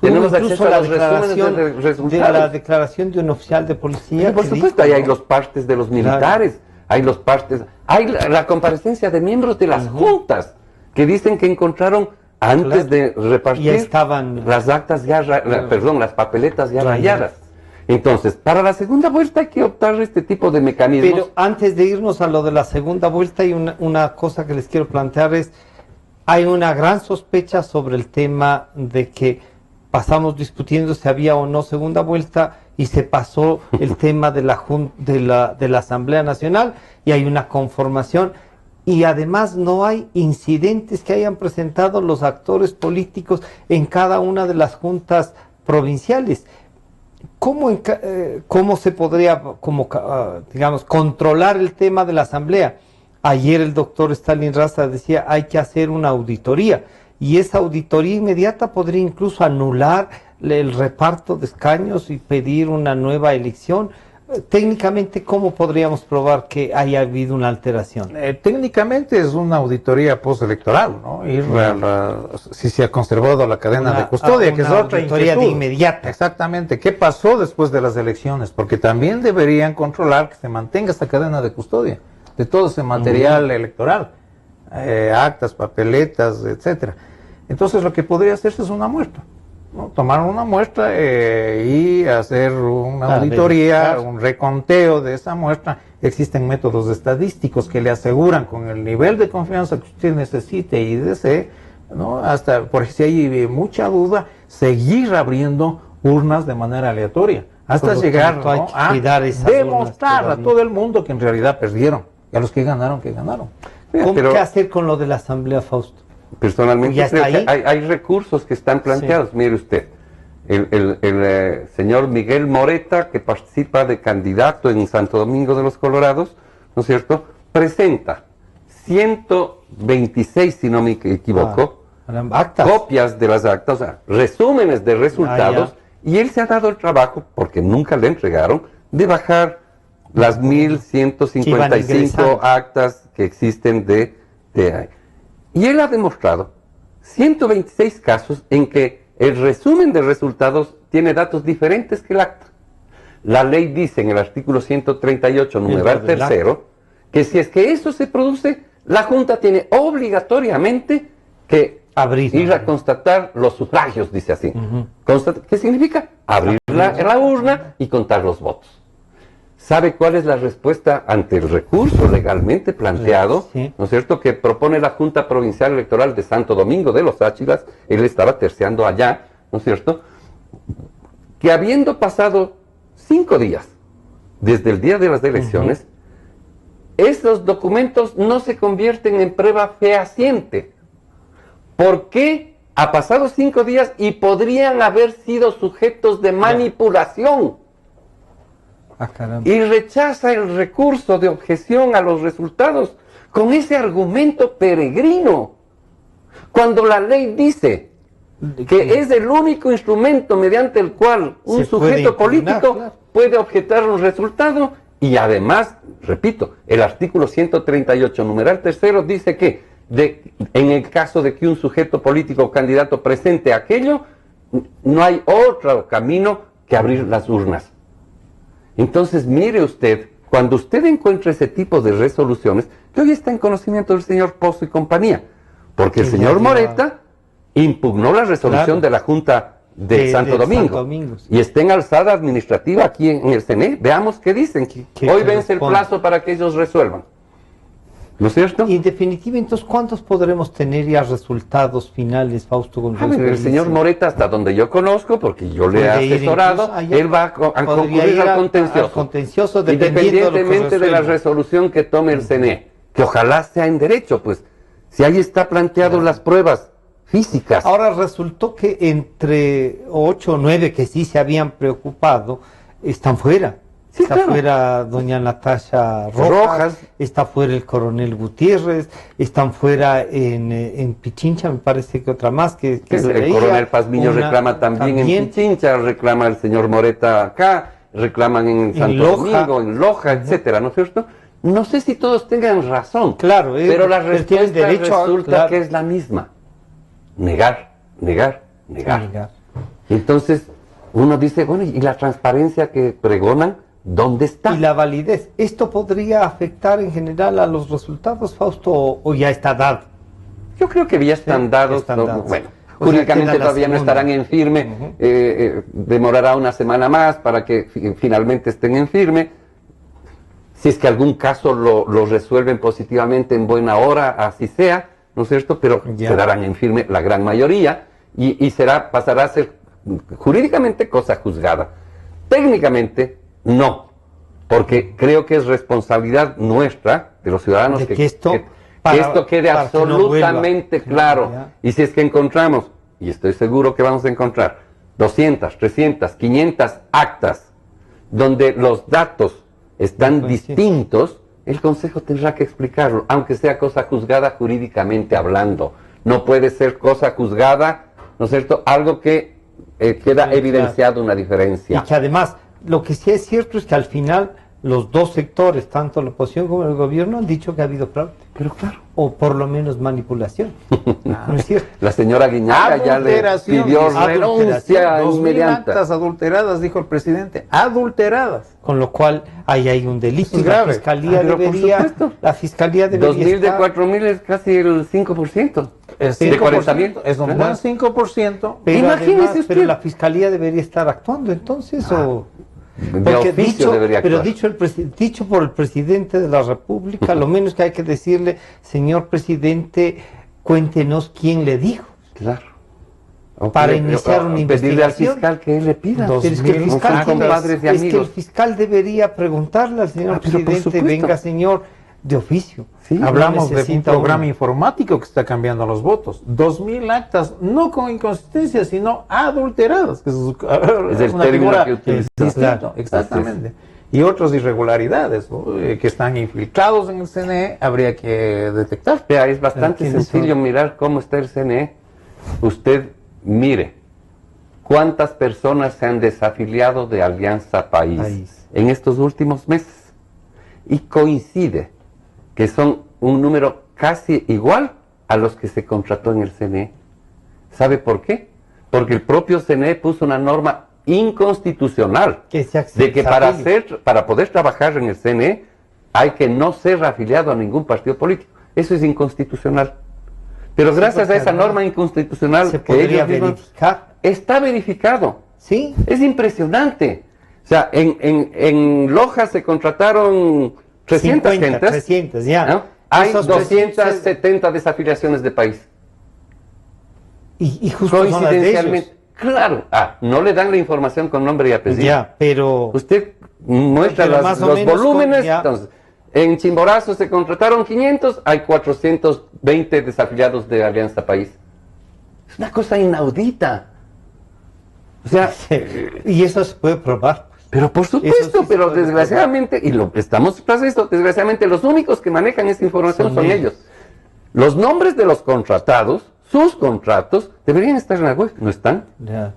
Hubo Tenemos incluso acceso a la los resúmenes de de resultados. la declaración de un oficial de policía. Sí, por que supuesto, dijo, ahí hay ¿no? los partes de los militares, hay los partes, hay la comparecencia de miembros de las juntas que dicen que encontraron antes de repartir Ya estaban las actas ya, perdón, las papeletas ya rayadas. Entonces, para la segunda vuelta hay que optar este tipo de mecanismos. Pero antes de irnos a lo de la segunda vuelta, hay una cosa que les quiero plantear es, hay una gran sospecha sobre el tema de que pasamos discutiendo si había o no segunda vuelta y se pasó el tema de la Asamblea Nacional y hay una conformación y además no hay incidentes que hayan presentado los actores políticos en cada una de las juntas provinciales. ¿Cómo se podría, digamos, controlar el tema de la Asamblea? Ayer el doctor Stalin Raza decía hay que hacer una auditoría. Y esa auditoría inmediata podría incluso anular el reparto de escaños y pedir una nueva elección. Técnicamente, ¿cómo podríamos probar que haya habido una alteración? Técnicamente es una auditoría postelectoral, ¿no? Ir si se ha conservado la cadena de custodia, que es otra auditoría de inmediata. Exactamente. ¿Qué pasó después de las elecciones? Porque también deberían controlar que se mantenga esta cadena de custodia de todo ese material electoral. Actas, papeletas, etcétera. Entonces lo que podría hacerse es una muestra, ¿no? Tomar una muestra y hacer una auditoría, un reconteo de esa muestra. Existen métodos estadísticos que le aseguran con el nivel de confianza que usted necesite y desee, ¿no? Hasta, por si hay mucha duda, seguir abriendo urnas de manera aleatoria, hasta llegar, ¿no?, a demostrar a todo el mundo que en realidad perdieron, y a los que ganaron, que ganaron. ¿Qué hacer con lo de la Asamblea, Fausto? Personalmente creo que hay recursos que están planteados. Sí. Mire usted, el señor Miguel Moreta, que participa de candidato en Santo Domingo de los Colorados, ¿no es cierto?, presenta 126, si no me equivoco, copias de las actas, o sea, resúmenes de resultados, y él se ha dado el trabajo, porque nunca le entregaron, de bajar las 1155 actas que existen de ahí. Y él ha demostrado 126 casos en que el resumen de resultados tiene datos diferentes que el acta. La ley dice en el artículo 138, numeral tercero, que si es que eso se produce, la Junta tiene obligatoriamente que ir a constatar los sufragios, dice así. ¿Qué significa? Abrir la urna y contar los votos. ¿Sabe cuál es la respuesta ante el recurso legalmente planteado, ¿no es cierto?, que propone la Junta Provincial Electoral de Santo Domingo de los Áchilas? Él estaba terciando allá, ¿no es cierto?, que habiendo pasado 5 días desde el día de las elecciones, esos documentos no se convierten en prueba fehaciente. ¿Por qué ha pasado 5 días y podrían haber sido sujetos de manipulación? Y rechaza el recurso de objeción a los resultados con ese argumento peregrino, cuando la ley dice que es el único instrumento mediante el cual un sujeto político puede objetar un resultado. Y además, repito, el artículo 138, numeral tercero, dice que en el caso de que un sujeto político o candidato presente aquello, no hay otro camino que abrir las urnas. Entonces, mire usted, cuando usted encuentre ese tipo de resoluciones, que hoy está en conocimiento del señor Pozo y compañía, porque el señor Moreta impugnó la resolución de la Junta de Santo Domingo, y está en alzada administrativa aquí en el CNE. Veamos qué dicen. Hoy vence el plazo para que ellos resuelvan. ¿No es cierto? Y en definitiva, entonces, ¿cuántos podremos tener ya resultados finales, Fausto González? El señor Moreta, hasta donde yo conozco, porque yo le he asesorado, él va a concurrir al contencioso, independientemente de la resolución que tome el CNE, que ojalá sea en derecho, pues, si ahí está planteado las pruebas físicas. Ahora resultó que entre 8 o 9 que sí se habían preocupado, están fuera. Sí, está fuera doña Natasha Rojas, está fuera el coronel Gutiérrez, están fuera en Pichincha, me parece que otra más que el coronel Pazmiño reclama también en Pichincha, reclama el señor Moreta acá, reclaman en Santo Loja. Domingo, en Loja, etcétera, ¿no es cierto? No sé si todos tengan razón, Claro, pero la pero tienen respuesta derecho a- resulta claro. que es la misma. Negar, negar, negar. Negar. Entonces, uno dice, bueno, ¿y la transparencia que pregonan, dónde está? Y la validez. ¿Esto podría afectar en general a los resultados, Fausto, o ya está dado? Yo creo que ya están dados, están ¿no? dados. Bueno, O sea, jurídicamente queda la todavía no segunda. estarán en firme, demorará una semana más para que finalmente estén en firme. Si es que algún caso lo resuelven positivamente en buena hora, así sea, ¿no es cierto? Pero Ya. quedarán en firme la gran mayoría y pasará a ser jurídicamente cosa juzgada. Técnicamente, no, porque creo que es responsabilidad nuestra, de los ciudadanos, De que que esto quede para que no absolutamente vuelva. claro. Ya. Y si es que encontramos, y estoy seguro que vamos a encontrar, 200, 300, 500 actas donde los datos están distintos, el Consejo tendrá que explicarlo, aunque sea cosa juzgada jurídicamente hablando. No puede ser cosa juzgada, ¿no es cierto? Algo que queda Sí, evidenciado una Y diferencia. que además, lo que sí es cierto es que al final los dos sectores, tanto la oposición como el gobierno, han dicho que ha habido fraude. Pero claro. O por lo menos manipulación. ¿No es cierto? La señora Guiñaga ya le Adulteración, pidió dice. renuncia 2000 inmediata. actas adulteradas, dijo el presidente. Adulteradas. Con lo cual ahí hay un delito Es y grave. Pero por supuesto. la fiscalía debería 2000 de estar- 4000 es casi el 5%. Es De 40,000. Es un buen 5%. Pero Imagínese además, usted. pero la fiscalía debería estar actuando entonces o De porque oficio debería pero actuar. dicho por el presidente de la República, lo menos que hay que decirle, señor presidente, cuéntenos quién le dijo. Claro. Para O iniciar una pedirle al investigación. fiscal que él le pida. Pero es que el 2000 fiscal, son compadres y es que el amigos. fiscal debería preguntarle al señor Pero por presidente, supuesto. venga señor, de oficio. Sí, Hablamos de un necesita programa uno. informático que está cambiando los votos. 2000 actas, no con inconsistencia, sino adulteradas. Que Es el término que utiliza. distinto, Claro. exactamente. Y otras irregularidades, ¿no? Que están infiltrados en el CNE, habría que detectar. Vea, es bastante ¿Quiénes sencillo son? mirar cómo está el CNE. Usted mire cuántas personas se han desafiliado de Alianza País en estos últimos meses. Y coincide que son un número casi igual a los que se contrató en el CNE. ¿Sabe por qué? Porque el propio CNE puso una norma inconstitucional Que se de que afilie. para poder trabajar en el CNE hay que no ser afiliado a ningún partido político. Eso es inconstitucional. Pero Sí, gracias a porque esa además norma inconstitucional se que podría ellos mismos- verificar. está verificado. Sí, Es impresionante. O sea, en Loja se contrataron 300 gentes. 300, ya. ¿no? Hay Esos 270 desafiliaciones de país. Y justo son las de Coincidencialmente. ellos. Claro. No le dan la información con nombre y apellido. Ya, pero Usted muestra Pero más o los menos volúmenes. ya. Entonces, en Chimborazo se contrataron 500, hay 420 desafiliados de Alianza País. Es una cosa inaudita. O sea, y eso se puede probar. pero por Eso supuesto, sí se pero puede desgraciadamente, y estamos tras esto, desgraciadamente los únicos que manejan esta información Son son ellos. Los nombres de los contratados, sus contratos, deberían estar en la web, ¿no están? Ya.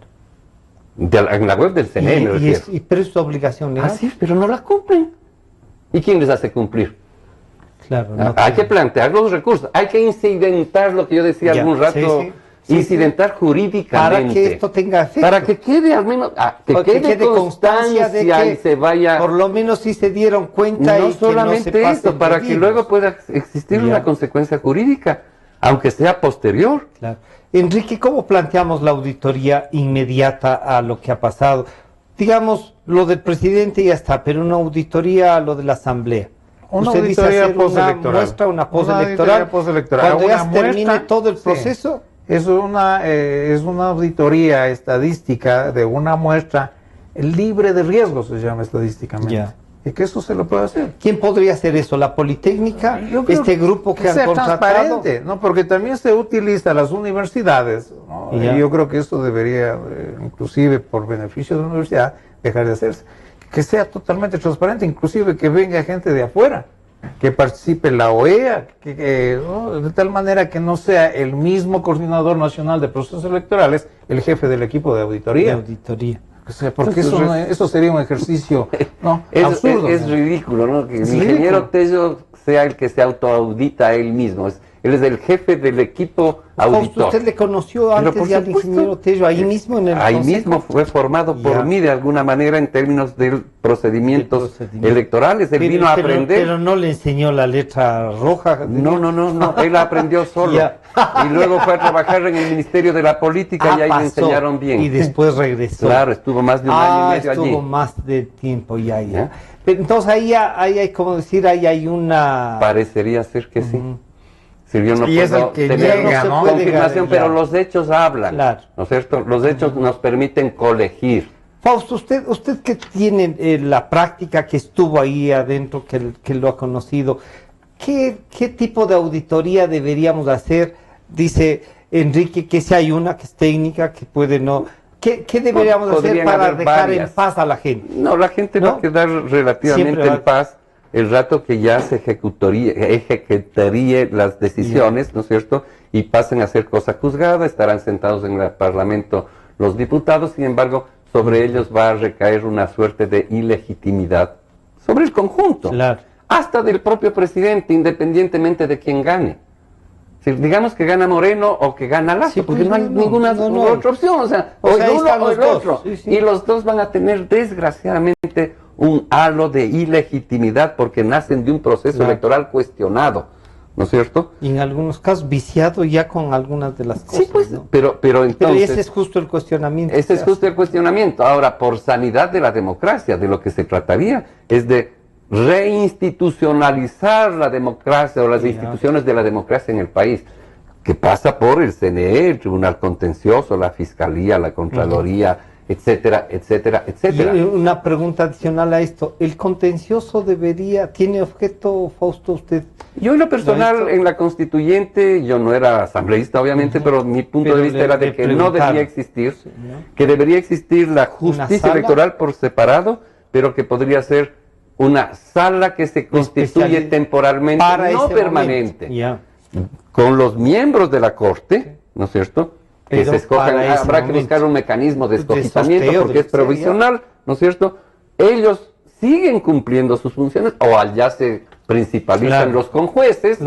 En la web del CNE, me refiero. Pero es su obligación legal. Así es, pero no la cumplen. ¿Y quién les hace cumplir? Claro. no Hay que tiene- plantear los recursos, hay que incidentar lo que yo decía Ya, algún rato, sí, incidentar jurídicamente. Para que esto tenga efecto. Para que quede al menos, que Porque quede constancia de que y se vaya. por lo menos sí se dieron cuenta No y solamente que no se eso, pasen para de que vivos. luego pueda existir Ya. una consecuencia jurídica, aunque sea posterior. Claro. Enrique, ¿cómo planteamos la auditoría inmediata a lo que ha pasado? Digamos, lo del presidente ya está, pero una auditoría a lo de la asamblea. Una Usted dice auditoría hacer una postelectoral. muestra, una Una postelectoral. auditoría postelectoral. Cuando ya Una se termine muestra, todo el sí. proceso, Es una auditoría estadística de una muestra libre de riesgos, se llama estadísticamente. Ya. Y que eso se lo puede hacer. ¿quién podría hacer eso? ¿La Politécnica? Yo creo ¿Este grupo que han sea contratado? transparente, ¿no? Porque también se utiliza las universidades, ¿no? Ya. Y yo creo que esto debería, inclusive por beneficio de la universidad, dejar de hacerse. Que sea totalmente transparente, inclusive que venga gente de afuera, que participe la OEA, ¿no? De tal manera que no sea el mismo coordinador nacional de procesos electorales el jefe del equipo de De auditoría. auditoría. O sea, porque eso sería un ejercicio absurdo. Es ridículo, ¿no? Que el ridículo. ingeniero Tello sea el que se autoaudita a él mismo. Él es el jefe del equipo auditor. ¿Usted le conoció antes ya al ingeniero Tello, ahí mismo en el Ahí consejo? mismo fue formado por mí de alguna manera en términos de procedimientos electorales. Él vino a aprender. Pero no le enseñó la letra roja. No, él aprendió solo. Y luego fue a trabajar en el Ministerio de la Política y ahí le enseñaron bien. Y después regresó. Claro, estuvo más de un año y medio allí. Estuvo más de tiempo ya. Pero entonces ahí hay, como decir, ahí hay una... Parecería ser que sí. Si yo no y es el que llega, no confirmación, pero los hechos hablan, ¿no es cierto? Los hechos nos permiten colegir. Fausto, usted que tiene la práctica, que estuvo ahí adentro, que lo ha conocido, ¿qué tipo de auditoría deberíamos hacer? Dice Enrique que si hay una que es técnica, que puede no... ¿Qué deberíamos hacer para dejar en paz a la gente? No, la gente va a quedar relativamente en paz el rato que ya se ejecutaría las decisiones, ¿no es cierto? Y pasen a ser cosa juzgada, estarán sentados en el Parlamento los diputados, sin embargo, sobre ellos va a recaer una suerte de ilegitimidad sobre el conjunto, hasta del propio presidente, independientemente de quién gane. Si digamos que gana Moreno o que gana Lazo, porque no hay ninguna otra opción, o sea o el uno o el otro, y los dos van a tener desgraciadamente un halo de ilegitimidad porque nacen de un proceso electoral cuestionado, ¿no es cierto? Y en algunos casos viciado ya con algunas de las cosas. Sí, pues, ¿no? pero entonces... Pero ese es justo el cuestionamiento. Ese es justo el cuestionamiento. Ahora, por sanidad de la democracia, de lo que se trataría es de reinstitucionalizar la democracia o las instituciones de la democracia en el país, que pasa por el CNE, el Tribunal Contencioso, la Fiscalía, la Contraloría, etcétera, etcétera, etcétera. Y una pregunta adicional a esto, ¿el contencioso tiene objeto, Fausto, usted? Yo en lo personal, en la constituyente, yo no era asambleísta obviamente, pero mi punto de vista era de que no debería existir, que debería existir la justicia electoral por separado, pero que podría ser una sala que se constituye temporalmente, no permanente, con los miembros de la Corte, ¿no es cierto?, que se escojan, habrá que buscar un mecanismo de escogimiento porque es provisional, ¿no es cierto? Ellos siguen cumpliendo sus funciones o allá se principalizan los conjueces,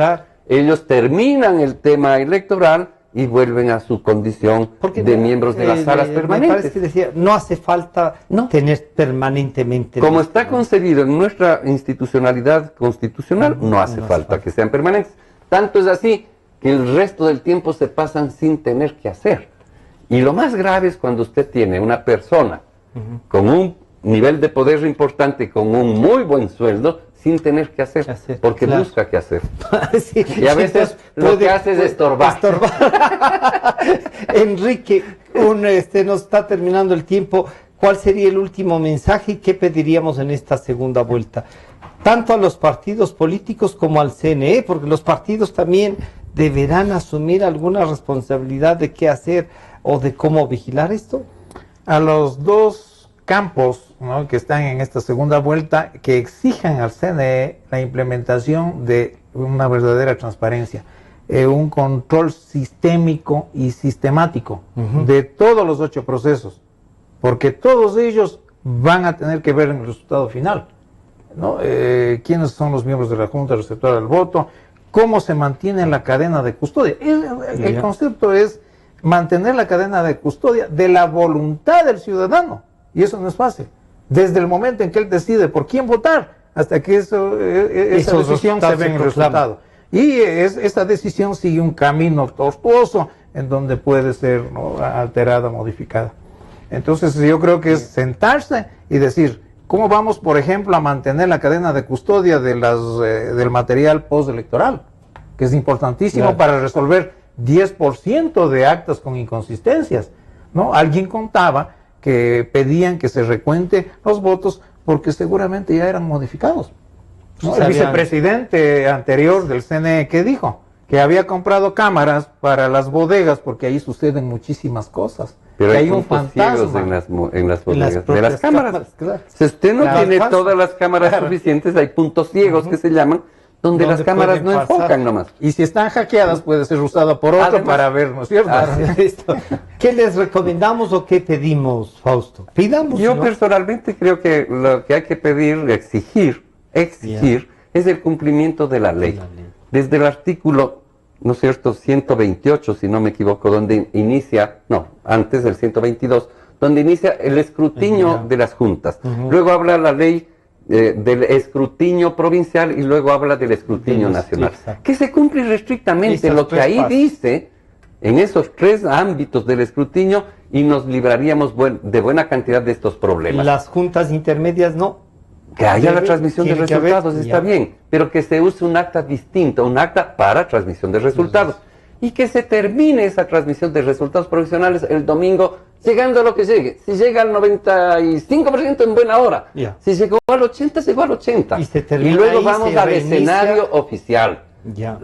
ellos terminan el tema electoral y vuelven a su condición de miembros de las salas permanentes. Me parece que decía, no hace falta tener permanentemente... Como está concebido en nuestra institucionalidad constitucional, no hace falta que sean permanentes. Tanto es así que el resto del tiempo se pasan sin tener que hacer. Y lo más grave es cuando usted tiene una persona con un nivel de poder importante, con un muy buen sueldo, sin tener que hacer, porque busca qué hacer. Y a veces lo que hace es estorbar. Enrique, nos está terminando el tiempo. ¿Cuál sería el último mensaje y qué pediríamos en esta segunda vuelta? Tanto a los partidos políticos como al CNE, porque los partidos también deberán asumir alguna responsabilidad de qué hacer o de cómo vigilar esto. A los dos campos, ¿no?, que están en esta segunda vuelta, que exijan al CNE la implementación de una verdadera transparencia, un control sistémico y sistemático de todos los 8 procesos, porque todos ellos van a tener que ver en el resultado final, ¿no? ¿Quiénes son los miembros de la Junta Receptora del Voto? ¿Cómo se mantiene la cadena de custodia? El concepto es mantener la cadena de custodia de la voluntad del ciudadano. Y eso no es fácil. Desde el momento en que él decide por quién votar, hasta que esa decisión se ve en el resultado. Y esta decisión sigue un camino tortuoso en donde puede ser, ¿no?, alterada, modificada. Entonces yo creo que es sentarse y decir, ¿cómo vamos, por ejemplo, a mantener la cadena de custodia de del material postelectoral? Que es importantísimo para resolver 10% de actas con inconsistencias, ¿no? Alguien contaba que pedían que se recuente los votos porque seguramente ya eran modificados, ¿no? El vicepresidente anterior del CNE, ¿qué dijo? Que había comprado cámaras para las bodegas porque ahí suceden muchísimas cosas. Pero hay un fantasma en las bodegas de las cámaras. Si usted no tiene todas las cámaras suficientes, hay puntos ciegos que se llaman, donde las cámaras pueden no pasar. enfocan nomás. Y si están hackeadas, puede ser usada por otro Además, para ver, ¿no es cierto? Listo. ¿Qué les recomendamos o qué pedimos, Fausto? Pidamos. Yo ¿no? personalmente creo que lo que hay que pedir, exigir, es el cumplimiento de la ley. Desde el artículo, ¿no es cierto?, 128, si no me equivoco, donde inicia, no, antes del 122, donde inicia el escrutinio de las juntas. Luego habla la ley del escrutinio provincial y luego habla del escrutinio nacional. Que se cumple irrestrictamente lo que ahí dice en esos 3 ámbitos del escrutinio y nos libraríamos de buena cantidad de estos problemas. Las juntas intermedias no. Que haya la transmisión de resultados, está bien, pero que se use un acta distinto, un acta para transmisión de resultados. Y que se termine esa transmisión de resultados provisionales el domingo, llegando a lo que llegue. Si llega al 95% en buena hora, si llegó al 80%, llegó al 80%. Y luego vamos al escenario oficial.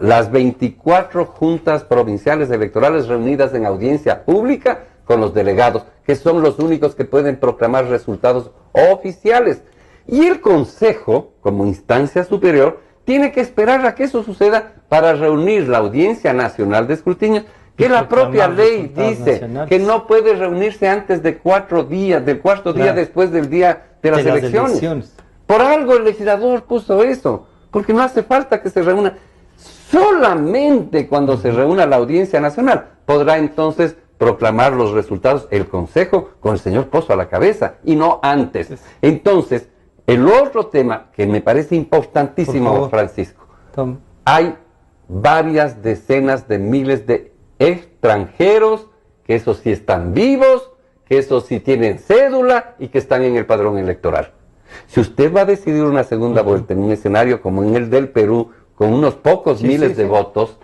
Las 24 juntas provinciales electorales reunidas en audiencia pública con los delegados, que son los únicos que pueden proclamar resultados oficiales. Y el Consejo, como instancia superior, tiene que esperar a que eso suceda para reunir la Audiencia Nacional de Escrutinio, que la propia ley dice que no puede reunirse antes de 4 días, del cuarto día después del día de las elecciones. Por algo el legislador puso eso, porque no hace falta que se reúna. Solamente cuando se reúna la Audiencia Nacional podrá entonces proclamar los resultados el Consejo con el señor Pozo a la cabeza, y no antes. Entonces, el otro tema que me parece importantísimo, Francisco, hay varias decenas de miles de extranjeros, que esos sí están vivos, que esos sí tienen cédula y que están en el padrón electoral. Si usted va a decidir una segunda vuelta en un escenario como en el del Perú, con unos pocos miles de votos,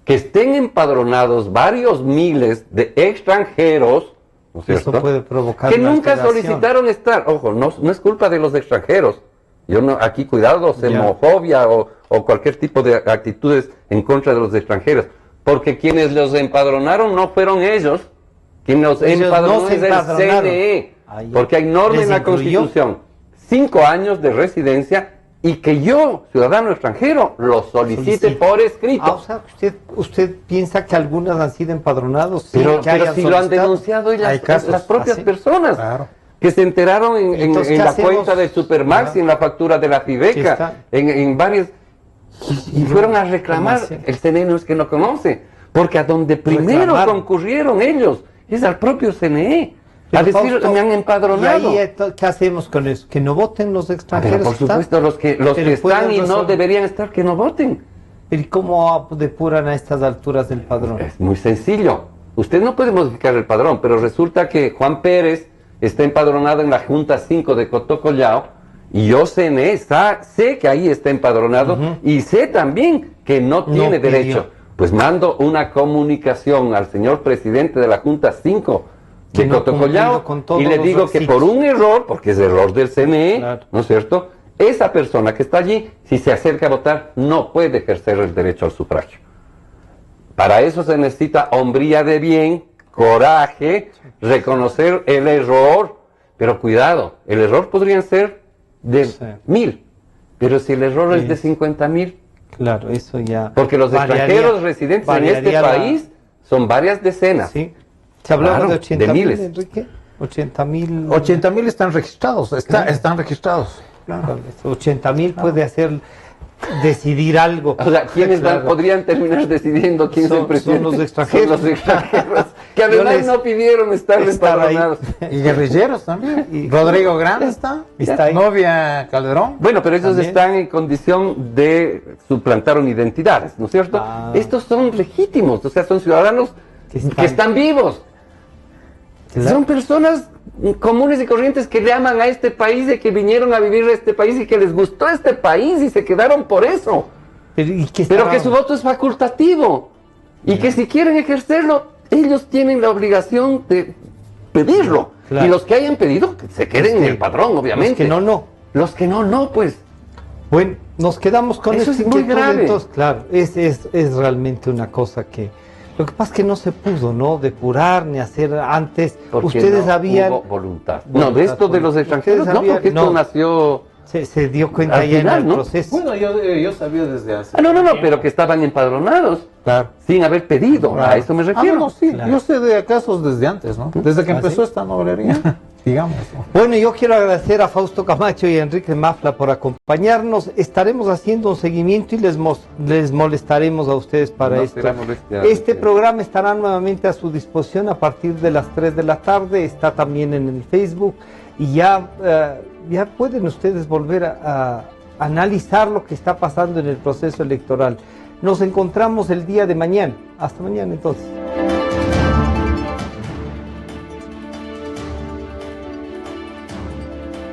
que estén empadronados varios miles de extranjeros, ¿no es cierto?, Eso puede provocar que una nunca alteración. solicitaron estar. Ojo, no es culpa de los extranjeros. Yo no, aquí cuidado, xenofobia o cualquier tipo de actitudes en contra de los extranjeros. Porque quienes los empadronaron no fueron ellos. Quien los empadronó es el CNE. Porque hay norma en la Constitución. 5 años de residencia y que yo, ciudadano extranjero, lo solicite por escrito. O sea, usted piensa que algunas han sido empadronados. Pero si lo han denunciado las propias personas. Que se enteraron en la cuenta del Supermax y en la factura de la Fibeca, en varias, y fueron a reclamar. El CNE no es que no conoce, porque a donde primero concurrieron ellos es al propio CNE, a decir, me han empadronado. ¿Y ahí qué hacemos con eso? ¿Que no voten los extranjeros? Pero por supuesto, los que están y no deberían estar, que no voten. ¿Y cómo depuran a estas alturas del padrón? Es muy sencillo. Usted no puede modificar el padrón, pero resulta que Juan Pérez está empadronado en la Junta 5 de Cotocollao, y yo sé que ahí está empadronado, y sé también que no tiene derecho. Pues mando una comunicación al señor presidente de la Junta 5 de Cotocollao y le digo que por un error, porque es error del CNE, ¿no es cierto?, esa persona que está allí, si se acerca a votar, no puede ejercer el derecho al sufragio. Para eso se necesita hombría de bien, coraje, reconocer el error, pero cuidado, el error podría ser de 1000, pero si el error es de 50,000, claro, eso ya. Porque los extranjeros residentes en este país son varias decenas. Sí. Se hablaba de 80,000, Enrique. 80,000. 80,000 están registrados, están registrados. Claro. 80,000 puede decidir algo. O sea, ¿quiénes podrían terminar decidiendo quién es el presidente? Son los extranjeros. Son los extranjeros, que además no pidieron estar empadronados. Y guerrilleros también. Rodrigo Grande está ahí. Novia Calderón. Bueno, pero ellos están en condición de suplantaron identidades, ¿no es cierto? Estos son legítimos, o sea, son ciudadanos que están vivos. Son personas comunes y corrientes que le aman a este país y que vinieron a vivir a este país y que les gustó este país y se quedaron por eso. Pero que su voto es facultativo y que si quieren ejercerlo, ellos tienen la obligación de pedirlo. Y los que hayan pedido, que se queden en el padrón, obviamente. Los que no. Los que no, pues. Bueno, nos quedamos con eso. Es muy grave. Entonces, claro, es realmente una cosa que... Lo que pasa es que no se pudo, ¿no?, depurar ni hacer antes. Porque ustedes no habían hubo voluntad. No, de esto de los extranjeros, no, porque esto nació Se dio cuenta Al ya final, en el ¿no? proceso. Bueno, yo sabía desde hace... No, pero que estaban empadronados Claro. sin haber pedido, a eso me refiero. No, sí, Claro. yo sé de casos desde antes, ¿no? Desde que empezó esta novelería, digamos, ¿no? Bueno, yo quiero agradecer a Fausto Camacho y a Enrique Mafla por acompañarnos. Estaremos haciendo un seguimiento y les molestaremos a ustedes para No esto. será molestia. Este programa estará nuevamente a su disposición a partir de las 3 de la tarde. Está también en el Facebook y ya pueden ustedes volver a analizar lo que está pasando en el proceso electoral. Nos encontramos el día de mañana. Hasta mañana entonces.